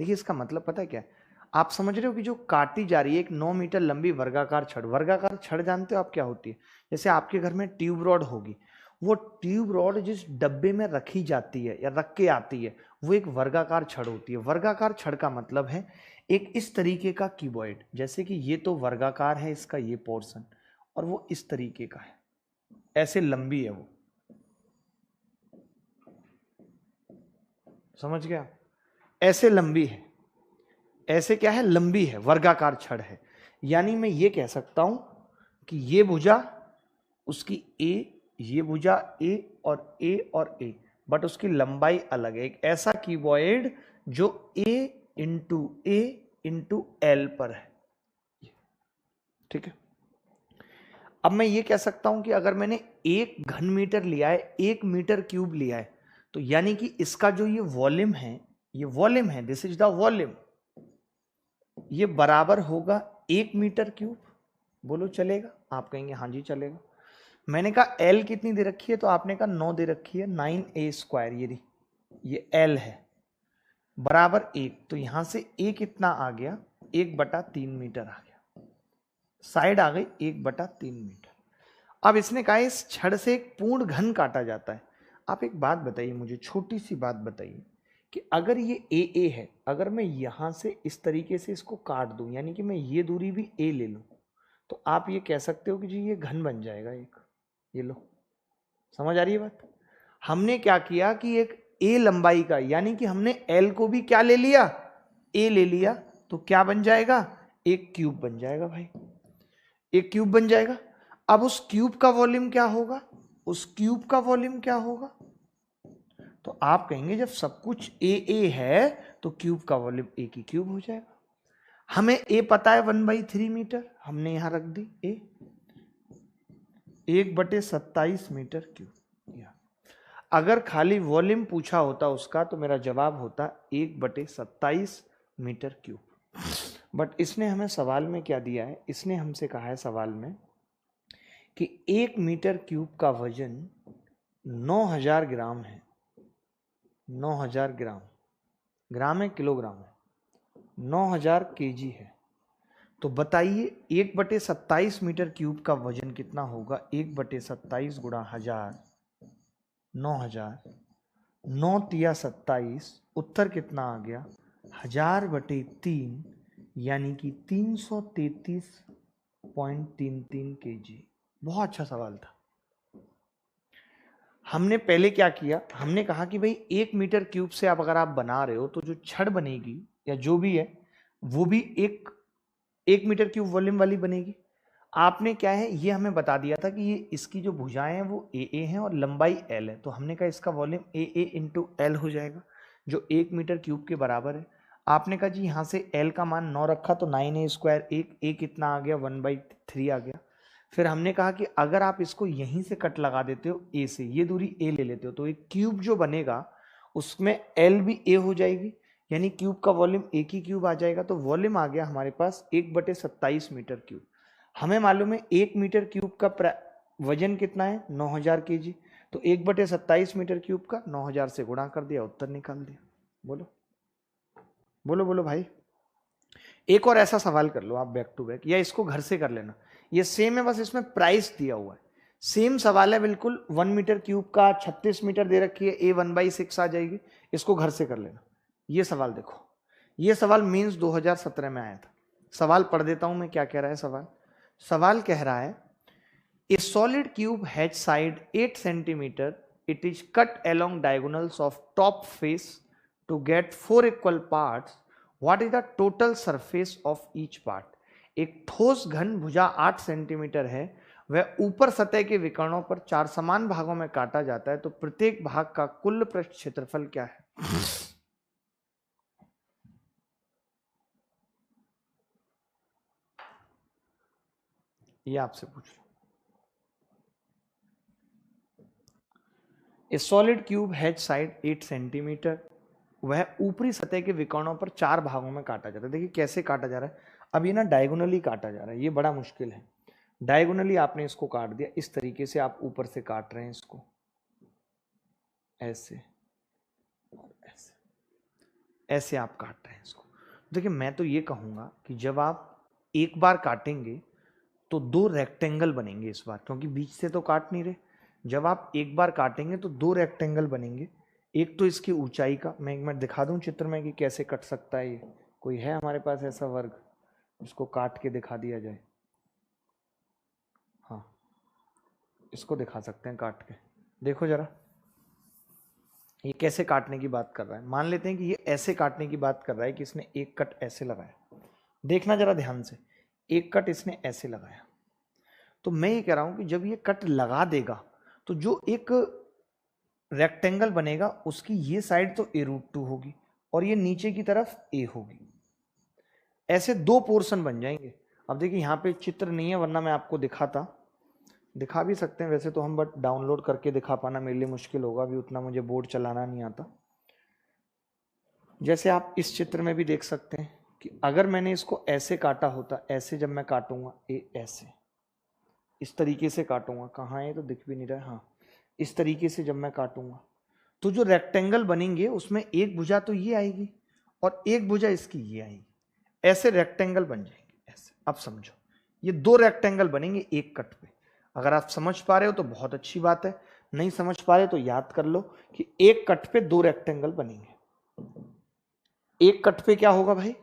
[SPEAKER 1] देखिए इसका मतलब पता है क्या है, आप समझ रहे हो कि जो काटी जा रही है एक 9 मीटर लंबी वर्गाकार छड़ जानते हो आप क्या होती है? जैसे आपके घर में ट्यूब रॉड होगी, वो ट्यूब रॉड जिस डब्बे में रखी जाती है या रख के आती है, वो एक वर्गाकार छड़ होती है। वर्गाकार छड़ का मतलब है एक इस तरीके का क्यूबॉइड, जैसे कि ये तो वर्गाकार है इसका ये पोर्शन, और वो इस तरीके का है, ऐसे लंबी है वो, समझ गया? ऐसे लंबी है, ऐसे क्या है, लंबी है, वर्गाकार छड़ है। यानी मैं ये कह सकता हूं कि ये भुजा उसकी ए, ये भुजा ए और ए, बट उसकी लंबाई अलग है। एक ऐसा क्यूबॉइड जो ए इंटू एल पर है, ठीक है। अब मैं ये कह सकता हूं कि अगर मैंने 1 घन मीटर लिया है, 1 मीटर क्यूब लिया है, तो यानी कि इसका जो ये वॉल्यूम है, ये वॉल्यूम है, दिस इज द वॉल्यूम, ये बराबर होगा 1 मीटर क्यूब। बोलो चलेगा? आप कहेंगे हाँ जी चलेगा। मैंने कहा एल कितनी दे रखी है, तो आपने कहा 9 दे रखी है, 9a², ये एल है, बराबर 1। तो यहां से a कितना आ गया, 1/3 मीटर आ गया, साइड आ गई 1/3 मीटर। अब इसने कहा इस छड़ से एक पूर्ण घन काटा जाता है। आप एक बात बताइए मुझे, छोटी सी बात बताइए कि अगर ये ए है, अगर मैं यहां से इस तरीके से इसको काट दूं, यानी कि मैं ये दूरी भी ए ले लूं, तो आप ये कह सकते हो कि जी ये घन बन जाएगा एक। ये लो, समझ आ रही है बात? हमने क्या किया कि एक ए लंबाई का, यानी कि हमने एल को भी क्या ले लिया, ए ले लिया, तो क्या बन जाएगा, एक क्यूब बन जाएगा भाई, एक क्यूब बन जाएगा। अब उस क्यूब का वॉल्यूम क्या होगा, उस क्यूब का वॉल्यूम क्या होगा? तो आप कहेंगे जब सब कुछ ए है तो क्यूब का वॉल्यूम ए की क्यूब हो जाएगा। हमें ए पता है 1/3 मीटर, हमने यहां रख दी ए, 1/27 मीटर क्यूब। अगर खाली वॉल्यूम पूछा होता उसका तो मेरा जवाब होता 1/27 मीटर क्यूब। बट इसने हमें सवाल में क्या दिया है, इसने हमसे कहा है सवाल में कि 1 मीटर क्यूब का वजन 9000 ग्राम है। 9000 ग्राम, ग्राम है किलोग्राम है, 9000 केजी है। तो बताइए 1/27 मीटर क्यूब का वजन कितना होगा, 1/27 गुणा 1000, 9000, 9 तिया 27, उत्तर कितना आ गया 1000/3, यानी कि 333.33 केजी। बहुत अच्छा सवाल था। हमने पहले क्या किया, हमने कहा कि भाई 1 मीटर क्यूब से आप अगर आप बना रहे हो तो जो छड़ बनेगी या जो भी है वो भी एक मीटर क्यूब वॉल्यूम वाली बनेगी। आपने क्या है ये हमें बता दिया था कि ये इसकी जो भुजाएं हैं वो ए हैं और लंबाई एल है, तो हमने कहा इसका वॉल्यूम ए इंटू एल हो जाएगा जो 1 मीटर क्यूब के बराबर है। आपने कहा जी यहाँ से एल का मान 9 रखा तो 9a², ए कितना आ गया 1/3 आ गया। फिर हमने कहा कि अगर आप इसको यहीं से कट लगा देते हो ए से, ये दूरी ए ले लेते हो, तो एक क्यूब जो बनेगा उसमें एल भी ए हो जाएगी, यानी क्यूब का वॉल्यूम ए की क्यूब आ जाएगा। तो वॉल्यूम आ गया हमारे पास 1/27 मीटर क्यूब। हमें मालूम है 1 मीटर क्यूब का वजन कितना है 9000 केजी, तो 1/27 मीटर क्यूब का 9000 से गुणा कर दिया, उत्तर निकाल दिया। बोलो बोलो बोलो भाई। एक और ऐसा सवाल कर लो आप बैक टू बैक, या इसको घर से कर लेना, ये सेम है बस इसमें प्राइस दिया हुआ है। सेम सवाल है बिल्कुल, 1 मीटर क्यूब का 36 मीटर दे रखी है, ए 1/6 आ जाएगी, इसको घर से कर लेना। ये सवाल देखो, ये सवाल मीन्स 2017 में आया था। सवाल पढ़ देता हूं मैं क्या कह रहा है सवाल। सवाल कह रहा है ए solid cube has side 8 centimetre, it is cut along diagonals of top face to get 4 equal parts. What is the total surface of each part? एक ठोस घन भुजा 8 सेंटीमीटर है, वह ऊपर सतह के विकर्णों पर 4 समान भागों में काटा जाता है, तो प्रत्येक भाग का कुल पृष्ठ क्षेत्रफल क्या है? ये आपसे पूछ रहा हूं। ए solid cube has side 8 centimetre, वह ऊपरी सतह के विकर्णों पर 4 भागों में काटा जाता है। देखिए कैसे काटा जा रहा है, अब ये ना डायगोनली काटा जा रहा है, ये बड़ा मुश्किल है। डायगोनली आपने इसको काट दिया, इस तरीके से आप ऊपर से काट रहे हैं इसको, ऐसे और ऐसे, ऐसे आप काट रहे हैं इसको। देखिए मैं तो ये कहूंगा कि जब आप एक बार काटेंगे तो दो रेक्टेंगल बनेंगे इस बार, क्योंकि बीच से तो काट नहीं रहे। जब आप एक बार काटेंगे तो दो रेक्टेंगल बनेंगे। एक तो इसकी ऊंचाई का, मैं एक मिनट दिखा दूं चित्र में कि कैसे कट सकता है ये। कोई है हमारे पास ऐसा वर्ग जिसको काट के दिखा दिया जाए? हाँ, इसको दिखा सकते हैं काट के। देखो जरा, ये कैसे काटने की बात कर रहा है। मान लेते हैं कि ये ऐसे काटने की बात कर रहा है कि इसने एक कट ऐसे लगाया। देखना जरा ध्यान से, एक कट इसने ऐसे लगाया। तो मैं ये कह रहा हूं कि जब ये कट लगा देगा तो जो एक रेक्टेंगल बनेगा उसकी ये साइड तो a√2 होगी और ये नीचे की तरफ a होगी। ऐसे दो पोर्शन बन जाएंगे। अब देखिए यहाँ पे चित्र नहीं है, वरना मैं आपको दिखा भी सकते हैं वैसे तो हम, बट डाउनलोड करके दिखा पाना मेरे लिए मुश्किल होगा, अभी उतना मुझे बोर्ड चलाना नहीं आता। जैसे आप इस चित्र में भी देख सकते हैं कि अगर मैंने इसको ऐसे काटा होता, ऐसे जब मैं काटूंगा ऐसे इस तरीके से काटूंगा, कहाँ है तो दिख भी नहीं रहा है, हाँ इस तरीके से जब मैं काटूंगा तो जो रेक्टेंगल बनेंगे उसमें एक भुजा तो ये आएगी और एक भुजा इसकी ये आएगी। ऐसे रेक्टेंगल बन जाएंगे ऐसे। अब समझो, ये दो रेक्टेंगल बनेंगे एक कट पे। अगर आप समझ पा रहे हो तो बहुत अच्छी बात है, नहीं समझ पा रहे तो याद कर लो कि एक कट पे दो रेक्टेंगल बनेंगे। एक कट पे क्या होगा भाई?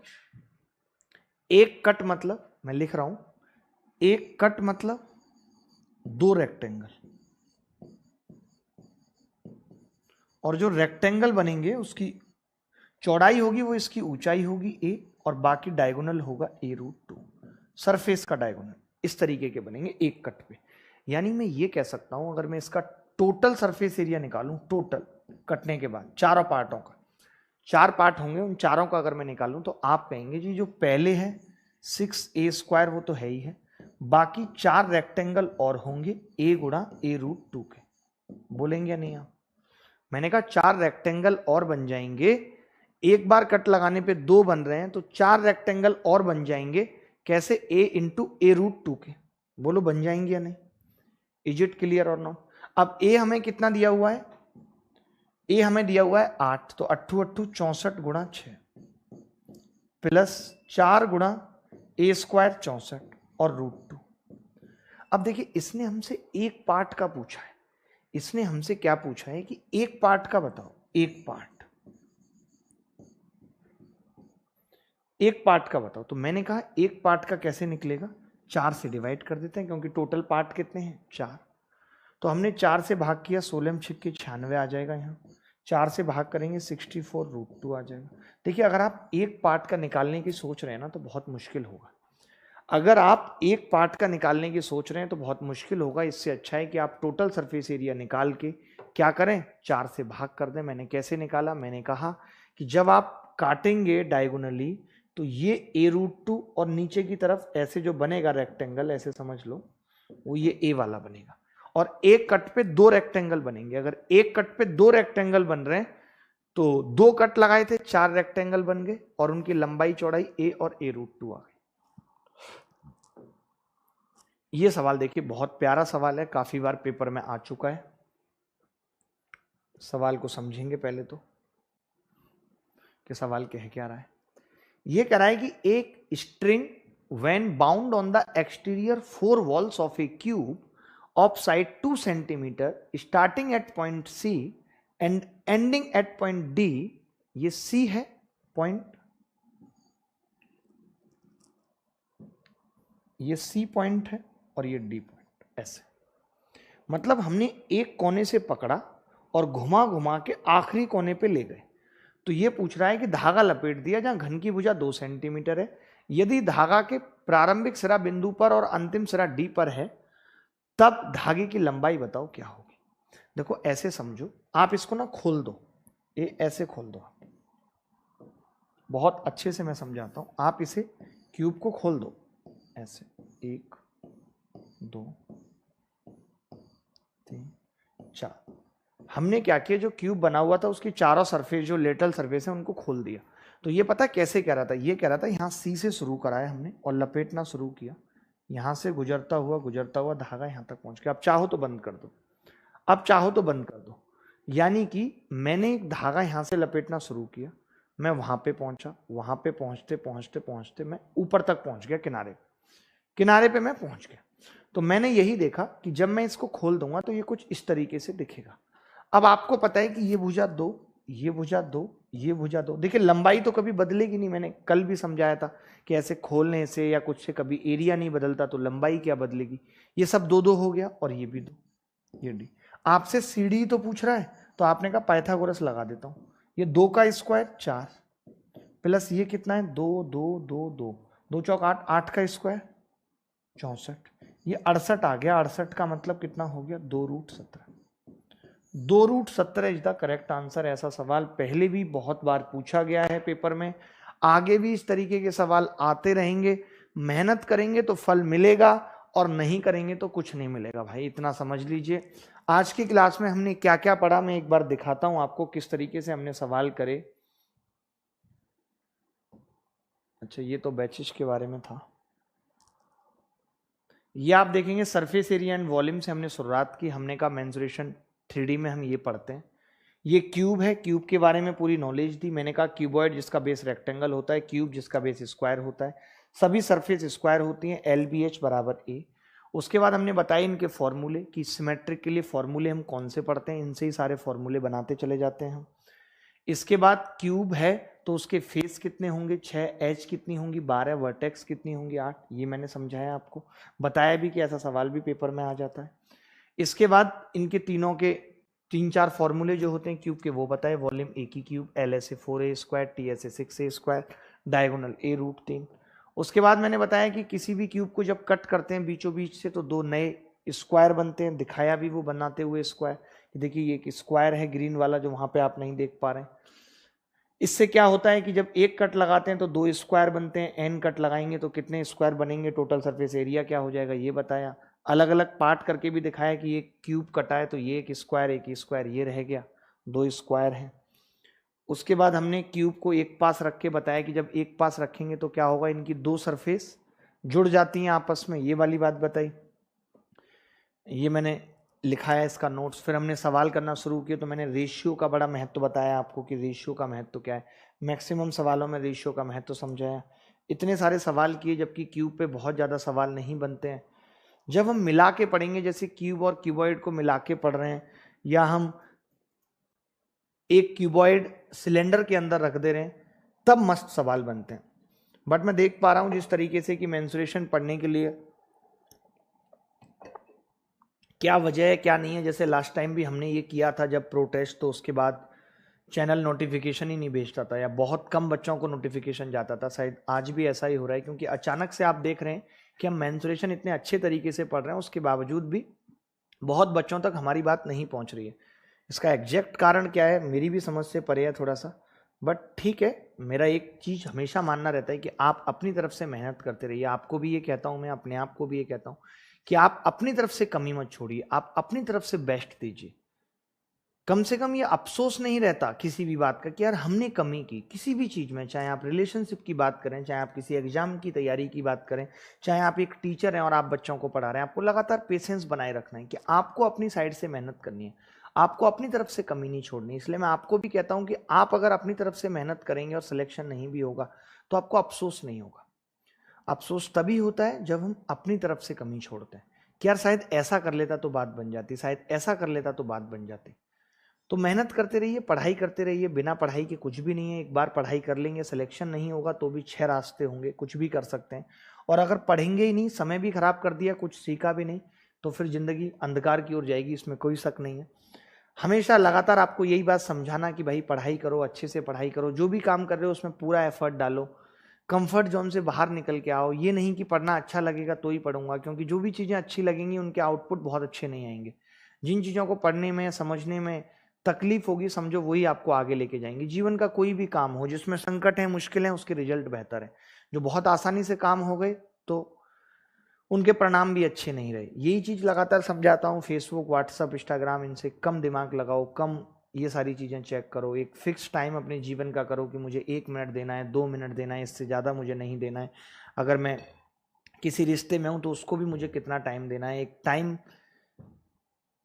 [SPEAKER 1] एक कट मतलब, मैं लिख रहा हूं, एक कट मतलब दो रेक्टेंगल, और जो रेक्टेंगल बनेंगे उसकी चौड़ाई होगी वो इसकी ऊंचाई होगी a, और बाकी डायगोनल होगा a√2, सरफेस का डायगोनल। इस तरीके के बनेंगे एक कट पे। यानी मैं ये कह सकता हूं, अगर मैं इसका टोटल सरफेस एरिया निकालूं, टोटल कटने के बाद चारों पार्टों का, चार पार्ट होंगे, उन चारों का अगर मैं निकालूं तो आप कहेंगे जी जो पहले है 6a² वो तो है ही है, बाकी चार रेक्टेंगल और होंगे a गुणा a√2 के। बोलेंगे या नहीं आप? मैंने कहा चार रेक्टेंगल और बन जाएंगे, एक बार कट लगाने पे दो बन रहे हैं तो चार रेक्टेंगल और बन जाएंगे। कैसे? a इंटू a√2 के। बोलो बन जाएंगे या नहीं? इज इट क्लियर और नॉट? अब a हमें कितना दिया हुआ है? a हमें दिया हुआ है 8, तो 8 8 64 गुणा 6 प्लस 4 गुणा a² 64 और √2। अब देखिए इसने हमसे एक पार्ट का पूछा है, इसने हमसे क्या पूछा है कि एक पार्ट का बताओ। एक पार्ट का बताओ। तो मैंने कहा एक पार्ट का कैसे निकलेगा, 4 से डिवाइड कर देते हैं, क्योंकि टोटल पार्ट कितने हैं? 4। तो हमने 4 से भाग किया, 16 छिक्के 96 आ जाएगा। यहाँ 4 से भाग करेंगे 64 √2 आ जाएगा। देखिए अगर आप एक पार्ट का निकालने की सोच रहे हैं ना तो बहुत मुश्किल होगा। अगर आप एक पार्ट का निकालने की सोच रहे हैं तो बहुत मुश्किल होगा। इससे अच्छा है कि आप टोटल सरफेस एरिया निकाल के क्या करें, 4 से भाग कर दें। मैंने कैसे निकाला? मैंने कहा कि जब आप काटेंगे डायगोनली तो ये a√2 और नीचे की तरफ ऐसे जो बनेगा रेक्टेंगल, ऐसे समझ लो, वो ये a वाला बनेगा। और एक कट पे दो रेक्टेंगल बनेंगे। अगर एक कट पे दो रेक्टेंगल बन रहे हैं तो दो कट लगाए थे, 4 रेक्टेंगल बन गए और उनकी लंबाई चौड़ाई a और a√2 आ गई। ये सवाल देखिए बहुत प्यारा सवाल है, काफी बार पेपर में आ चुका है। सवाल को समझेंगे पहले तो कि सवाल कह क्या रहा है। ये कह रहा है कि एक string when bound on the exterior 4 walls of a cube of side 2 centimetre starting at point C and ending eight point D, ये C है पॉइंट, ये C पॉइंट है और ये D पॉइंट। ऐसे मतलब हमने एक कोने से पकड़ा और घुमा घुमा के आखिरी कोने पे ले गए। तो ये पूछ रहा है कि धागा लपेट दिया जहां घन की भुजा 2 सेंटीमीटर है, यदि धागा के प्रारंभिक सिरा बिंदु पर और अंतिम सिरा D पर है तब धागे की लंबाई बताओ क्या होगी। देखो ऐसे समझो, आप इसको ना खोल दो, ये ऐसे खोल दो, बहुत अच्छे से मैं समझाता हूं। आप इसे क्यूब को खोल दो ऐसे, 1 2 3 4। हमने क्या किया, जो क्यूब बना हुआ था उसकी चारों सरफेस, जो लेटरल सरफेस है, उनको खोल दिया। तो ये पता कैसे कह रहा था, ये कह रहा था यहाँ C से शुरू कराया हमने और लपेटना शुरू किया, यहाँ से गुजरता हुआ धागा यहाँ तक पहुँच गया। अब चाहो तो बंद कर दो, अब चाहो तो बंद कर दो। यानी कि मैंने एक धागा यहाँ से लपेटना शुरू किया, मैं वहाँ पे पहुँचा, वहाँ पे पहुँचते पहुँचते पहुँचते मैं ऊपर तक पहुँच गया, किनारे पे मैं पहुँच गया। तो मैंने यही देखा कि जब मैं इसको खोल दूंगा तो ये कुछ इस तरीके से दिखेगा। अब आपको पता है कि ये भुजा 2, ये भुजा 2, ये भुजा 2। देखिए लंबाई तो कभी बदलेगी नहीं, मैंने कल भी समझाया था कि ऐसे खोलने से या कुछ से कभी एरिया नहीं बदलता, तो लंबाई क्या बदलेगी। ये सब 2 2 हो गया और ये भी 2, ये डी। आपसे सीढ़ी तो पूछ रहा है, तो आपने कहा पाइथागोरस लगा देता हूं। ये 2 का स्क्वायर 4 प्लस ये कितना है 2 2 2 2, 2 चौक 8, 8 का स्क्वायर 64, ये 68 आ गया। 68 का मतलब कितना हो गया 2√17। 2√17 इज द करेक्ट आंसर। ऐसा सवाल पहले भी बहुत बार पूछा गया है पेपर में, आगे भी इस तरीके के सवाल आते रहेंगे। मेहनत करेंगे तो फल मिलेगा और नहीं करेंगे तो कुछ नहीं मिलेगा भाई, इतना समझ लीजिए। आज की क्लास में हमने क्या क्या पढ़ा मैं एक बार दिखाता हूं आपको, किस तरीके से हमने सवाल करे। अच्छा ये तो बैचेस के बारे में था। ये आप देखेंगे सरफेस एरिया एंड वॉल्यूम से हमने शुरुआत की। हमने कहा मेंसुरेशन 3D में हम ये पढ़ते हैं। ये क्यूब है, क्यूब के बारे में पूरी नॉलेज दी। मैंने कहा क्यूबॉइड जिसका बेस रेक्टेंगल होता है, क्यूब जिसका बेस स्क्वायर होता है, सभी सरफेस स्क्वायर होती हैं। LBH बराबर A। उसके बाद हमने बताया इनके फॉर्मूले कि सिमेट्रिक के लिए फॉर्मूले हम कौन से पढ़ते हैं, इनसे ही सारे फॉर्मूले बनाते चले जाते हैं हम। इसके बाद क्यूब है तो उसके फेस कितने होंगे 6, एज कितनी होंगी 12, वर्टेक्स कितनी होंगी 8। ये मैंने समझाया आपको, बताया भी कि ऐसा सवाल भी पेपर में आ जाता है। इसके बाद इनके तीनों के 3 4 फॉर्मूले जो होते हैं क्यूब के वो बताए। वॉल्यूम ए की cube LSA 4A², TSA 6A², diagonal A√3। उसके बाद मैंने बताया कि किसी भी क्यूब को जब कट करते हैं बीचों बीच से तो 2 नए स्क्वायर बनते हैं। दिखाया भी वो बनाते हुए स्क्वायर, देखिए ये एक स्क्वायर है ग्रीन वाला जो वहां पे आप नहीं देख पा रहे हैं। इससे क्या होता है कि जब एक कट लगाते हैं तो 2 स्क्वायर बनते हैं, n कट लगाएंगे तो कितने स्क्वायर बनेंगे, टोटल सरफेस एरिया क्या हो जाएगा ये बताया। अलग अलग पार्ट करके भी दिखाया कि ये क्यूब कटा है तो ये एक स्क्वायर ये रह गया, 2 स्क्वायर है। उसके बाद हमने क्यूब को एक पास रख के बताया कि जब एक पास रखेंगे तो क्या होगा, इनकी 2 सरफेस जुड़ जाती हैं आपस में, ये वाली बात बताई। ये मैंने लिखा है इसका नोट्स। फिर हमने सवाल करना शुरू किया तो मैंने रेशियो का बड़ा महत्व बताया आपको कि रेशियो का महत्व क्या है। मैक्सिमम सवालों में रेशियो का महत्व समझाया। इतने सारे सवाल किए जबकि क्यूब पे बहुत ज़्यादा सवाल नहीं बनते हैं। जब हम मिला के पढ़ेंगे, जैसे क्यूब और क्यूबॉइड को मिला के पढ़ रहे हैं, या हम एक क्यूबॉइड सिलेंडर के अंदर रख दे रहे हैं, तब मस्त सवाल बनते हैं। बट मैं देख पा रहा हूं जिस तरीके से कि मेंसुरेशन पढ़ने के लिए क्या वजह है क्या नहीं है। जैसे लास्ट टाइम भी हमने ये किया था जब प्रोटेस्ट, तो उसके बाद चैनल नोटिफिकेशन ही नहीं भेजता था या बहुत कम बच्चों को नोटिफिकेशन जाता था। शायद आज भी ऐसा ही हो रहा है, क्योंकि अचानक से आप देख रहे हैं कि हम मेंसुरेशन इतने अच्छे तरीके से पढ़ रहे हैं, उसके बावजूद भी बहुत बच्चों तक हमारी बात नहीं पहुंच रही है। इसका एग्जैक्ट कारण क्या है मेरी भी समझ से परे है थोड़ा सा, बट ठीक है। मेरा एक चीज़ हमेशा मानना रहता है कि आप अपनी तरफ से मेहनत करते रहिए। आपको भी ये कहता हूँ मैं, अपने आप को भी ये कहता हूँ कि आप अपनी तरफ से कमी मत छोड़िए, आप अपनी तरफ से बेस्ट दीजिए। कम से कम ये अफसोस नहीं रहता किसी भी बात का कि यार हमने कमी की किसी भी चीज़ में, चाहे आप रिलेशनशिप की बात करें, चाहे आप किसी एग्जाम की तैयारी की बात करें, चाहे आप एक टीचर हैं और आप बच्चों को पढ़ा रहे हैं। आपको लगातार पेशेंस बनाए रखना है कि आपको अपनी साइड से मेहनत करनी है, आपको अपनी तरफ से कमी नहीं छोड़नी। इसलिए मैं आपको भी कहता हूं कि आप अगर अपनी तरफ से मेहनत करेंगे और सिलेक्शन नहीं भी होगा तो आपको अफसोस नहीं होगा। अफसोस तभी होता है जब हम अपनी तरफ से कमी छोड़ते हैं कि यार शायद ऐसा कर लेता तो बात बन जाती, शायद ऐसा कर लेता तो बात बन जाती। तो मेहनत करते रहिए, पढ़ाई करते रहिए। बिना पढ़ाई के कुछ भी नहीं है। एक बार पढ़ाई कर लेंगे, सिलेक्शन नहीं होगा तो भी 6 रास्ते होंगे, कुछ भी कर सकते हैं। और अगर पढ़ेंगे ही नहीं, समय भी खराब कर दिया, कुछ सीखा भी नहीं, तो फिर जिंदगी अंधकार की ओर जाएगी, इसमें कोई शक नहीं है। हमेशा लगातार आपको यही बात समझाना कि भाई पढ़ाई करो, अच्छे से पढ़ाई करो, जो भी काम कर रहे हो उसमें पूरा एफर्ट डालो, कंफर्ट जोन से बाहर निकल के आओ। ये नहीं कि पढ़ना अच्छा लगेगा तो ही पढ़ूंगा, क्योंकि जो भी चीज़ें अच्छी लगेंगी उनके आउटपुट बहुत अच्छे नहीं आएंगे। जिन चीज़ों को पढ़ने में समझने में तकलीफ होगी, समझो वही आपको आगे लेके जाएंगे। जीवन का कोई भी काम हो जिसमें संकट है, मुश्किल है, उसके रिजल्ट बेहतर है। जो बहुत आसानी से काम हो गए तो उनके परिणाम भी अच्छे नहीं रहे। यही चीज़ लगातार समझाता हूँ। फेसबुक, व्हाट्सअप, इंस्टाग्राम, इनसे कम दिमाग लगाओ, कम ये सारी चीज़ें चेक करो। एक फिक्स टाइम अपने जीवन का करो कि मुझे 1 मिनट देना है, 2 मिनट देना है, इससे ज़्यादा मुझे नहीं देना है। अगर मैं किसी रिश्ते में हूँ तो उसको भी मुझे कितना टाइम देना है, एक टाइम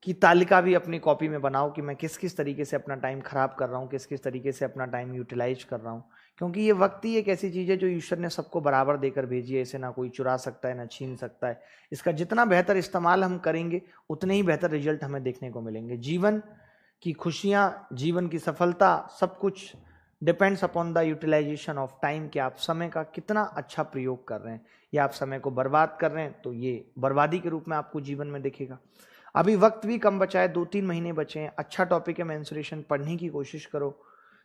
[SPEAKER 1] की तालिका भी अपनी कॉपी में बनाओ कि मैं किस किस तरीके से अपना टाइम खराब कर रहा हूँ, किस किस तरीके से अपना टाइम यूटिलाइज कर रहा हूँ। क्योंकि ये वक्त ही एक ऐसी चीज़ है जो ईश्वर ने सबको बराबर देकर भेजी है, इसे ना कोई चुरा सकता है ना छीन सकता है। इसका जितना बेहतर इस्तेमाल हम करेंगे उतने ही बेहतर रिजल्ट हमें देखने को मिलेंगे। जीवन की खुशियाँ, जीवन की सफलता, सब कुछ depends upon the utilisation of time, कि आप समय का कितना अच्छा प्रयोग कर रहे हैं या आप समय को बर्बाद कर रहे हैं तो ये बर्बादी के रूप में आपको जीवन में दिखेगा। अभी वक्त भी कम बचा है, 2-3 महीने बचे हैं। अच्छा टॉपिक है मेंस्ट्रुएशन, पढ़ने की कोशिश करो,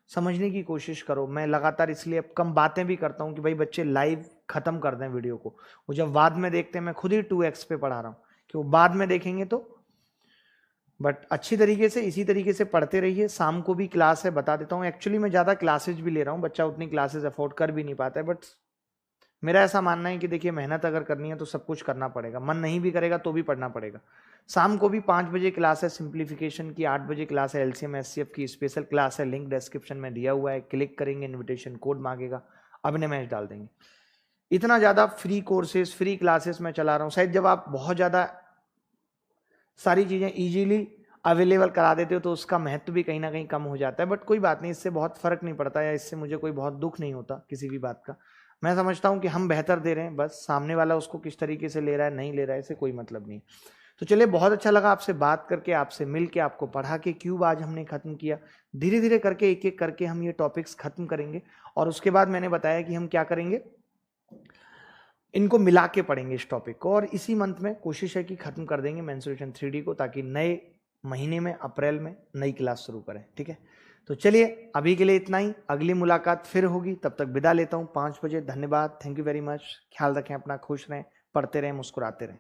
[SPEAKER 1] समझने की कोशिश करो। मैं लगातार इसलिए अब कम बातें भी करता हूँ कि भाई बच्चे लाइव खत्म कर दें वीडियो को, वो जब बाद में देखते हैं मैं खुद ही 2x पे पढ़ा रहा हूँ कि वो बाद में देखेंगे तो। बट अच्छी तरीके से इसी तरीके से पढ़ते रहिए। शाम को भी क्लास है, बता देता हूँ। एक्चुअली मैं ज़्यादा क्लासेज भी ले रहा हूँ, बच्चा उतनी क्लासेज अफोर्ड कर भी नहीं पाता है, बट मेरा ऐसा मानना है कि देखिए मेहनत अगर करनी है तो सब कुछ करना पड़ेगा, मन नहीं भी करेगा तो भी पढ़ना पड़ेगा। शाम को भी 5 बजे क्लास है सिंप्लीफिकेशन की, 8 बजे क्लास है एलसीएम एचसीएफ की, स्पेशल क्लास है, लिंक डिस्क्रिप्शन में दिया हुआ है, क्लिक करेंगे इन्विटेशन कोड मांगेगा, अपने मैच डाल देंगे। इतना ज़्यादा फ्री कोर्सेज, फ्री क्लासेस मैं चला रहा हूँ। शायद जब आप बहुत ज़्यादा सारी चीज़ें ईजीली अवेलेबल करा देते हो तो उसका महत्व भी कहीं ना कहीं कम हो जाता है, बट कोई बात नहीं, इससे बहुत फर्क नहीं पड़ता या इससे मुझे कोई बहुत दुख नहीं होता किसी भी बात का। मैं समझता हूँ कि हम बेहतर दे रहे हैं, बस सामने वाला उसको किस तरीके से ले रहा है नहीं ले रहा है इससे कोई मतलब नहीं। तो चलिए, बहुत अच्छा लगा आपसे बात करके, आपसे मिल के, आपको पढ़ा के। क्यूब आज हमने खत्म किया। धीरे धीरे करके एक एक करके हम ये टॉपिक्स खत्म करेंगे और उसके बाद मैंने बताया कि हम क्या करेंगे, इनको मिला के पढ़ेंगे इस टॉपिक को। और इसी मंथ में कोशिश है कि खत्म कर देंगे मेंस्ट्रुएशन 3D को, ताकि नए महीने में अप्रैल में नई क्लास शुरू करें। ठीक है, तो चलिए अभी के लिए इतना ही, अगली मुलाकात फिर होगी, तब तक विदा लेता हूँ 5 बजे। धन्यवाद, थैंक यू वेरी मच। ख्याल रखें अपना, खुश रहें, पढ़ते रहें, मुस्कुराते रहें।